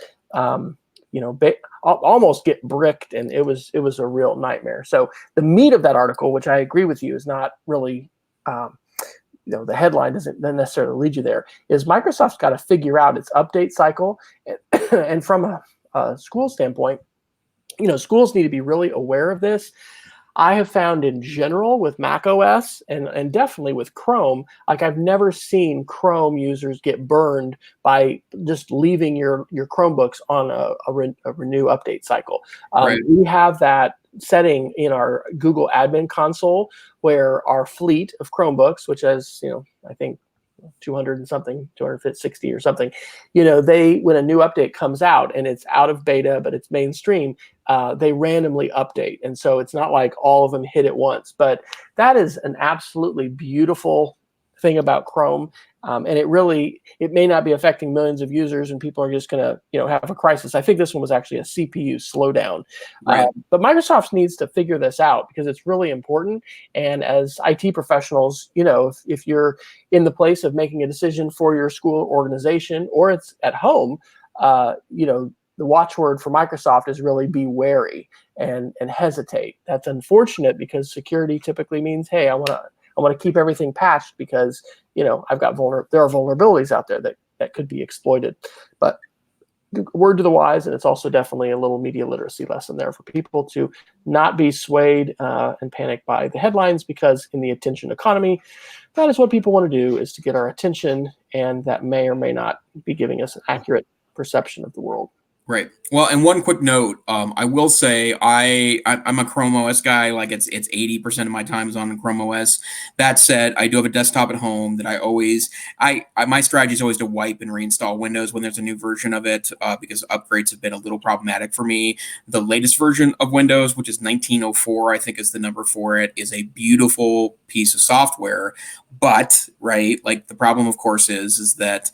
almost get bricked, and it was a real nightmare. So the meat of that article, which I agree with you, is not really, the headline doesn't necessarily lead you there, is Microsoft's got to figure out its update cycle, and from a school standpoint, schools need to be really aware of this. I have found in general with Mac OS and definitely with Chrome, like I've never seen Chrome users get burned by just leaving your Chromebooks on a renew update cycle. Right. We have that setting in our Google admin console where our fleet of Chromebooks, which has, I think 200 and something, 260 or something, when a new update comes out and it's out of beta, but it's mainstream, they randomly update. And so it's not like all of them hit at once, but that is an absolutely beautiful thing about Chrome. And it may not be affecting millions of users and people are just going to, have a crisis. I think this one was actually a CPU slowdown. Right. But Microsoft needs to figure this out because it's really important. And as IT professionals, if you're in the place of making a decision for your school organization or it's at home, the watchword for Microsoft is really be wary and hesitate. That's unfortunate because security typically means, hey, I want to keep everything patched because I've got there are vulnerabilities out there that could be exploited. But word to the wise, and it's also definitely a little media literacy lesson there for people to not be swayed and panicked by the headlines, because in the attention economy, that is what people want to do, is to get our attention, and that may or may not be giving us an accurate perception of the world. Right. Well, and one quick note, I will say I'm a Chrome OS guy. Like it's 80% of my time is on Chrome OS. That said, I do have a desktop at home that my strategy is always to wipe and reinstall Windows when there's a new version of it, because upgrades have been a little problematic for me. The latest version of Windows, which is 1904, I think is the number for it, is a beautiful piece of software. But right, like the problem, of course, is that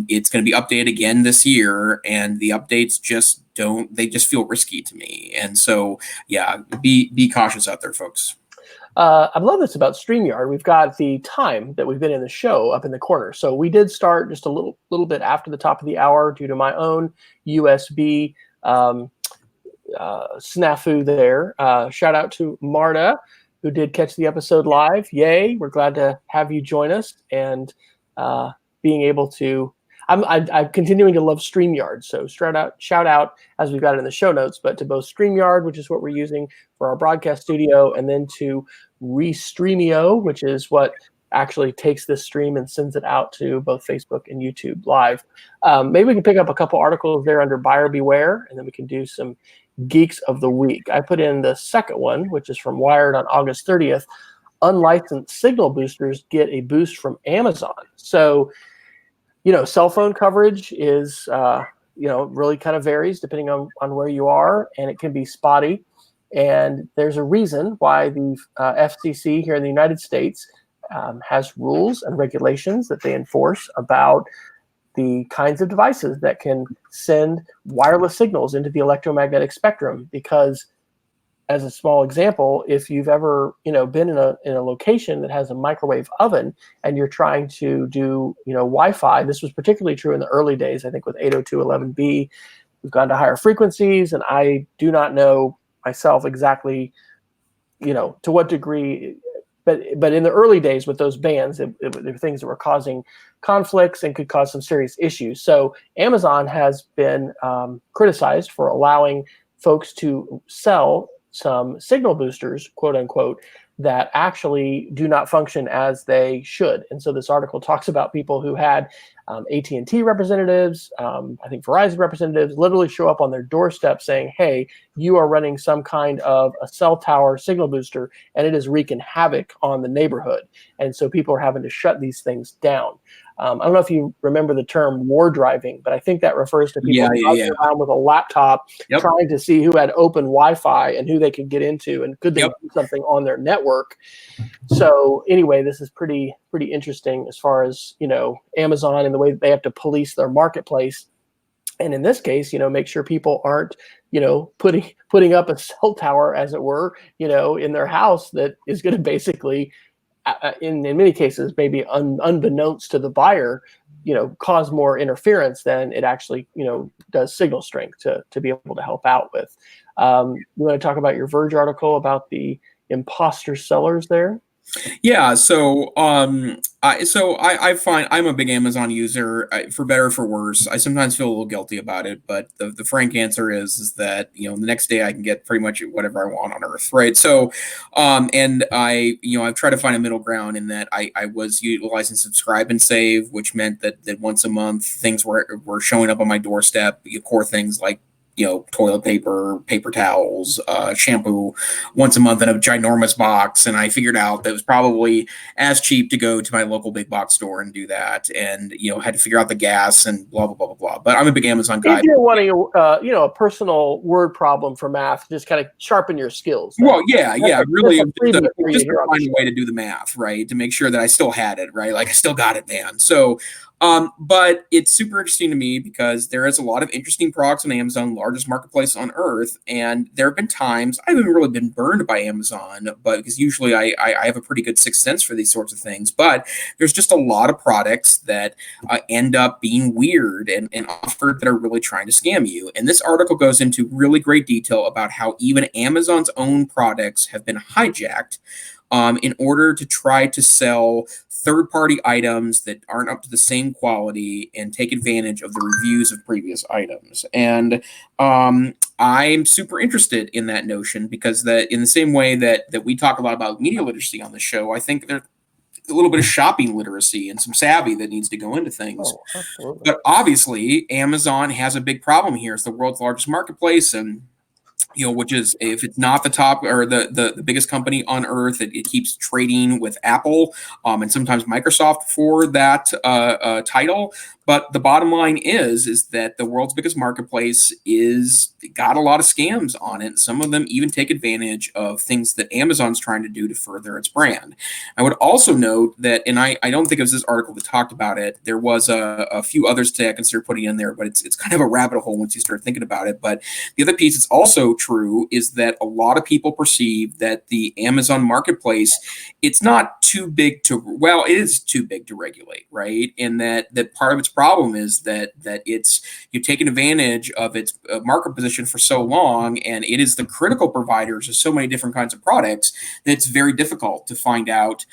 it's going to be updated again this year, and the updates just feel risky to me. And so, yeah, be cautious out there, folks. I love this about StreamYard. We've got the time that we've been in the show up in the corner. So we did start just a little bit after the top of the hour due to my own USB snafu there. Shout out to Marta, who did catch the episode live. Yay! We're glad to have you join us and being able to. I'm continuing to love StreamYard. So shout out, as we've got it in the show notes, but to both StreamYard, which is what we're using for our broadcast studio, and then to Restreamio, which is what actually takes this stream and sends it out to both Facebook and YouTube Live. Maybe we can pick up a couple articles there under Buyer Beware, and then we can do some Geeks of the Week. I put in the second one, which is from Wired on August 30th. Unlicensed signal boosters get a boost from Amazon. So, cell phone coverage is, really kind of varies depending on where you are, and it can be spotty. And there's a reason why the FCC here in the United States has rules and regulations that they enforce about the kinds of devices that can send wireless signals into the electromagnetic spectrum. Because, as a small example, if you've ever been in a location that has a microwave oven and you're trying to do Wi-Fi, this was particularly true in the early days. I think with 802.11b, we've gone to higher frequencies, and I do not know myself exactly to what degree. But in the early days with those bands, there were things that were causing conflicts and could cause some serious issues. So Amazon has been criticized for allowing folks to sell some signal boosters, quote unquote, that actually do not function as they should. And so this article talks about people who had AT&T representatives, I think Verizon representatives, literally show up on their doorstep saying, hey, you are running some kind of a cell tower signal booster, and it is wreaking havoc on the neighborhood. And so people are having to shut these things down. I don't know if you remember the term war driving, but I think that refers to people driving around with a laptop trying to see who had open Wi-Fi and who they could get into, and could they do something on their network. So anyway, this is pretty interesting as far as Amazon and the way that they have to police their marketplace, and in this case, make sure people aren't putting up a cell tower, as it were, in their house that is going to basically, in many cases, maybe unbeknownst to the buyer, cause more interference than it actually, does signal strength to be able to help out with. You want to talk about your Verge article about the imposter sellers there? Yeah, so I find I'm a big Amazon user, for better or for worse. I sometimes feel a little guilty about it, but the frank answer is that the next day I can get pretty much whatever I want on Earth, right? So, and I've tried to find a middle ground in that I was utilizing subscribe and save, which meant that once a month things were showing up on my doorstep, core things like toilet paper, paper towels, shampoo once a month in a ginormous box. And I figured out that it was probably as cheap to go to my local big box store and do that. And, had to figure out the gas and blah, blah, blah, blah, blah. But I'm a big Amazon guy. If you're wanting a personal word problem for math, just kind of sharpen your skills. Well, yeah, really, just to find a way to do the math, right, to make sure that I still had it, right, like I still got it, man. So, but it's super interesting to me because there is a lot of interesting products on Amazon, largest marketplace on earth, and there have been times I haven't really been burned by Amazon, but because usually I have a pretty good sixth sense for these sorts of things, but there's just a lot of products that end up being weird and offered that are really trying to scam you. And this article goes into really great detail about how even Amazon's own products have been hijacked in order to try to sell third-party items that aren't up to the same quality and take advantage of the reviews of previous items. And I'm super interested in that notion because that in the same way that we talk a lot about media literacy on the show, I think there's a little bit of shopping literacy and some savvy that needs to go into things. Oh, absolutely. But obviously, Amazon has a big problem here. It's the world's largest marketplace, and which is, if it's not the top or the biggest company on earth, it keeps trading with Apple and sometimes Microsoft for that title. But the bottom line is that the world's biggest marketplace is got a lot of scams on it. Some of them even take advantage of things that Amazon's trying to do to further its brand. I would also note that, and I don't think it was this article that talked about it. There was a few others today I consider putting in there, but it's kind of a rabbit hole once you start thinking about it. But the other piece that's also true is that a lot of people perceive that the Amazon marketplace, it's not too big to, well, it is too big to regulate, right? And that part of its problem is that you've taken advantage of its market position for so long, and it is the critical providers of so many different kinds of products that it's very difficult to find out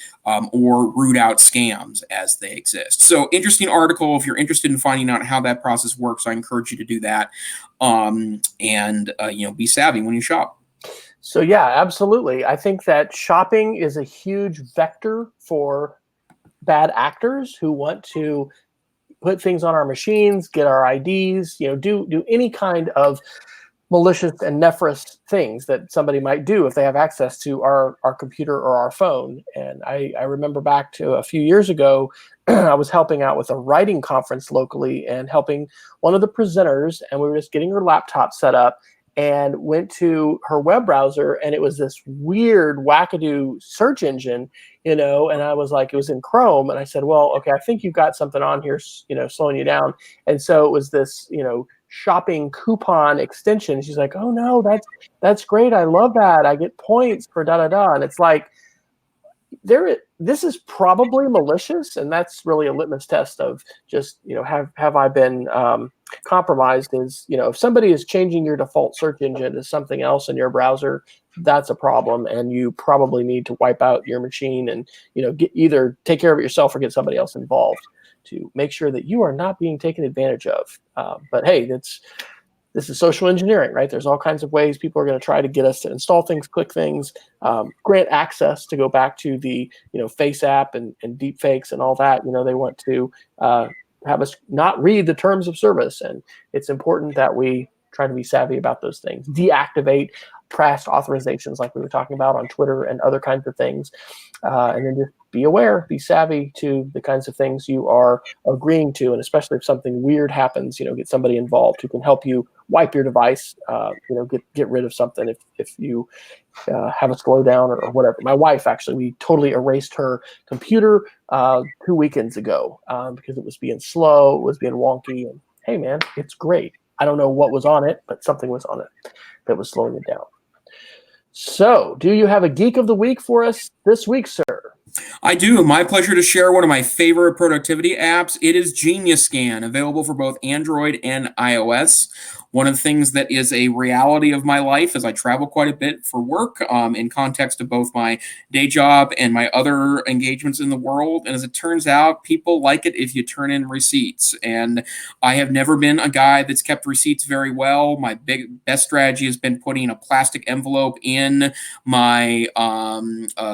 or root out scams as they exist. So interesting article. If you're interested in finding out how that process works, I encourage you to do that and be savvy when you shop. So yeah, absolutely. I think that shopping is a huge vector for bad actors who want to put things on our machines, get our IDs, do any kind of malicious and nefarious things that somebody might do if they have access to our computer or our phone. And I remember back to a few years ago, I was helping out with a writing conference locally and helping one of the presenters, and we were just getting her laptop set up and went to her web browser, and it was this weird wackadoo search engine, and I was like, it was in Chrome, and I said, well, okay, I think you've got something on here, slowing you down. And so it was this, shopping coupon extension. And she's like, oh no, that's great. I love that. I get points for da-da-da. And it's like, this is probably malicious, and that's really a litmus test of just, have I been compromised? Is, if somebody is changing your default search engine to something else in your browser, that's a problem, and you probably need to wipe out your machine and either take care of it yourself or get somebody else involved to make sure that you are not being taken advantage of. But hey, this is social engineering, right? There's all kinds of ways people are going to try to get us to install things, click things, grant access, to go back to the Face app and deep fakes and all that. They want to have us not read the terms of service, and it's important that we try to be savvy about those things. Deactivate past authorizations like we were talking about on Twitter and other kinds of things, and then just be aware, be savvy to the kinds of things you are agreeing to, and especially if something weird happens, get somebody involved who can help you wipe your device, get rid of something if you have a slowdown or whatever. My wife, actually, we totally erased her computer 2 weekends ago because it was being slow, it was being wonky, and hey man, it's great. I don't know what was on it, but something was on it that was slowing it down. So, do you have a Geek of the Week for us this week, sir? I do. My pleasure to share one of my favorite productivity apps. It is Genius Scan, available for both Android and iOS. One of the things that is a reality of my life as I travel quite a bit for work in context of both my day job and my other engagements in the world. And as it turns out, people like it if you turn in receipts. And I have never been a guy that's kept receipts very well. My best strategy has been putting a plastic envelope in my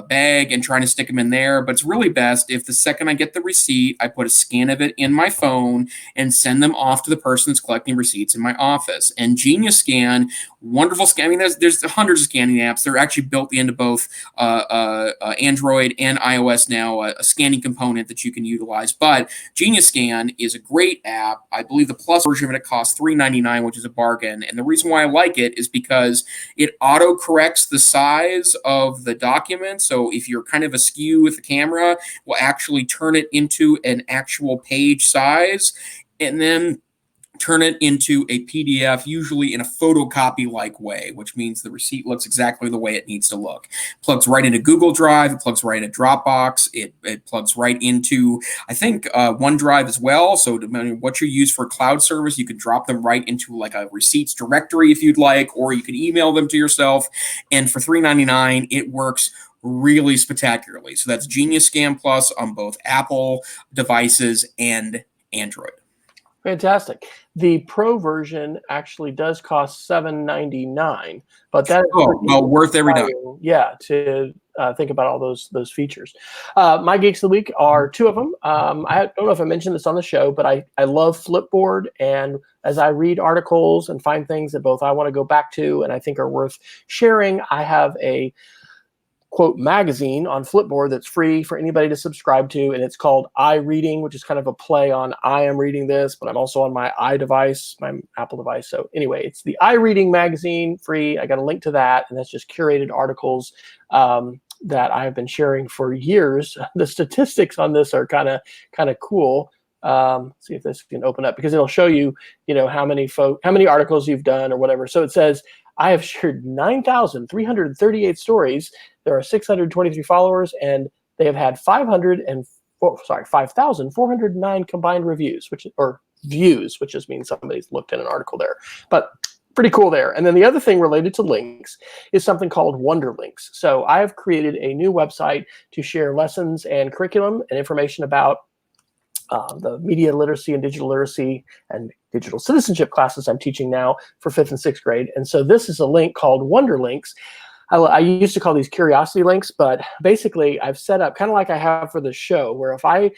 bag and trying to stick them in there. But it's really best if the second I get the receipt, I put a scan of it in my phone and send them off to the person that's collecting receipts in my office. office. And Genius Scan, wonderful scan. I mean, there's hundreds of scanning apps. They're actually built into both Android and iOS now, a scanning component that you can utilize. But Genius Scan is a great app. I believe the Plus version of it costs $3.99, which is a bargain. And the reason why I like it is because it auto corrects the size of the document. So if you're kind of askew with the camera, it will actually turn it into an actual page size, and then turn it into a PDF, usually in a photocopy-like way, which means the receipt looks exactly the way it needs to look. Plugs right into Google Drive. It plugs right into Dropbox. It plugs right into, I think, OneDrive as well. So depending on what you use for cloud service, you could drop them right into like a receipts directory if you'd like, or you could email them to yourself. And for $3.99, it works really spectacularly. So that's Genius Scan Plus on both Apple devices and Android. Fantastic. The Pro version actually does cost $7.99, but that is well worth every dime. Yeah, to think about all those features. My geeks of the week are two of them. I don't know if I mentioned this on the show, but I love Flipboard, and as I read articles and find things that both I want to go back to and I think are worth sharing, I have a quote magazine on Flipboard that's free for anybody to subscribe to, and it's called iReading, which is kind of a play on I am reading this, but I'm also on my iDevice, my Apple device. So anyway, it's the iReading magazine, free. I got a link to that, and that's just curated articles that I have been sharing for years. The statistics on this are kind of cool. See if this can open up, because it'll show you, how many articles you've done or whatever. So it says, I have shared 9,338 stories. There are 623 followers, and they have had 5,409 combined reviews, views, which just means somebody's looked at an article there. But pretty cool there. And then the other thing related to links is something called Wonderlinks. So I have created a new website to share lessons and curriculum and information about the media literacy and digital citizenship classes I'm teaching now for 5th and 6th grade. And so this is a link called Wonderlinks. I used to call these curiosity links, but basically I've set up kind of like I have for the show, where if I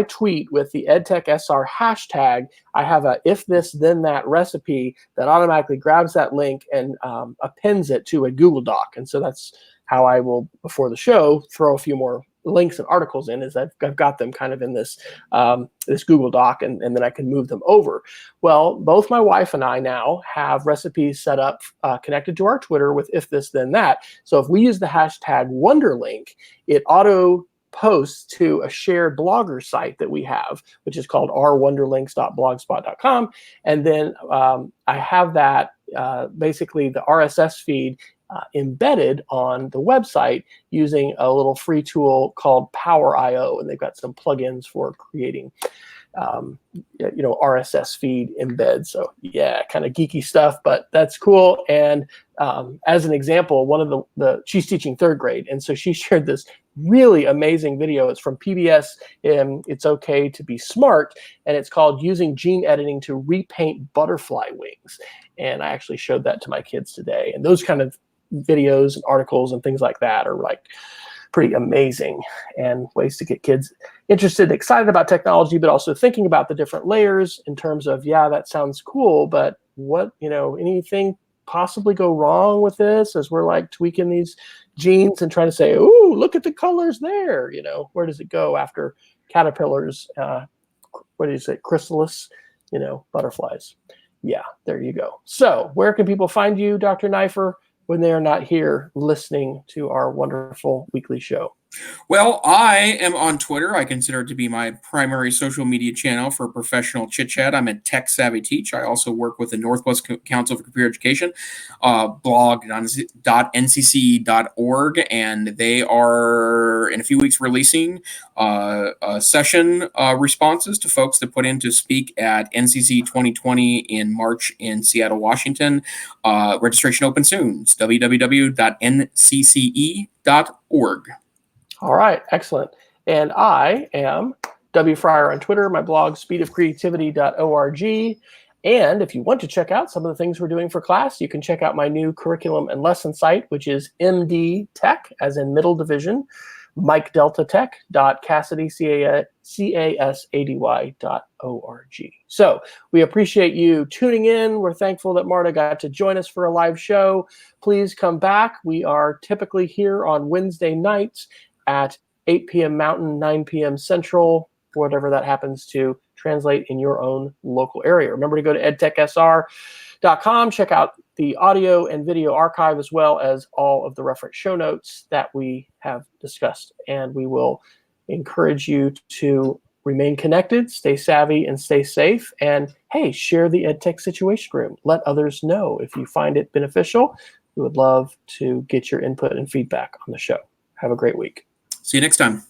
tweet with the EdTech SR hashtag, I have a if this then that recipe that automatically grabs that link and appends it to a Google Doc. And so that's how I will, before the show, throw a few more links and articles in, is I've got them kind of in this this Google Doc, and then I can move them over. Well, both my wife and I now have recipes set up connected to our Twitter with if this then that. So if we use the hashtag Wonderlink, it auto posts to a shared blogger site that we have, which is called rwonderlinks.blogspot.com. And then I have that basically the RSS feed embedded on the website using a little free tool called Power.io, and they've got some plugins for creating, RSS feed embeds. So yeah, kind of geeky stuff, but that's cool. And as an example, one of she's teaching 3rd grade, and so she shared this really amazing video. It's from PBS. It's Okay to Be Smart, and it's called Using Gene Editing to Repaint Butterfly Wings. And I actually showed that to my kids today. And those kind of videos and articles and things like that are like pretty amazing, and ways to get kids interested, excited about technology, but also thinking about the different layers in terms of, yeah, that sounds cool, but what, anything possibly go wrong with this as we're like tweaking these genes and trying to say, ooh, look at the colors there, where does it go after caterpillars, what do you say, chrysalis, butterflies. Yeah, there you go. So where can people find you, Dr. Neifer, when they are not here listening to our wonderful weekly show? Well, I am on Twitter. I consider it to be my primary social media channel for professional chit-chat. I'm at Tech Savvy Teach. I also work with the Northwest Council for Computer Education, blog.ncce.org, and they are, in a few weeks, releasing session responses to folks that put in to speak at NCC 2020 in March in Seattle, Washington. Registration open soon. It's www.ncce.org. All right, excellent. And I am W. Fryer on Twitter. My blog, speedofcreativity.org. And if you want to check out some of the things we're doing for class, you can check out my new curriculum and lesson site, which is MD Tech, as in middle division. MikeDeltaTech.CassidyCasady.org. So we appreciate you tuning in. We're thankful that Marta got to join us for a live show. Please come back. We are typically here on Wednesday nights at 8 p.m. Mountain, 9 p.m. Central, whatever that happens to translate in your own local area. Remember to go to edtechsr.com, check out the audio and video archive, as well as all of the reference show notes that we have discussed. And we will encourage you to remain connected, stay savvy, and stay safe. And hey, share the EdTech Situation Room. Let others know if you find it beneficial. We would love to get your input and feedback on the show. Have a great week. See you next time.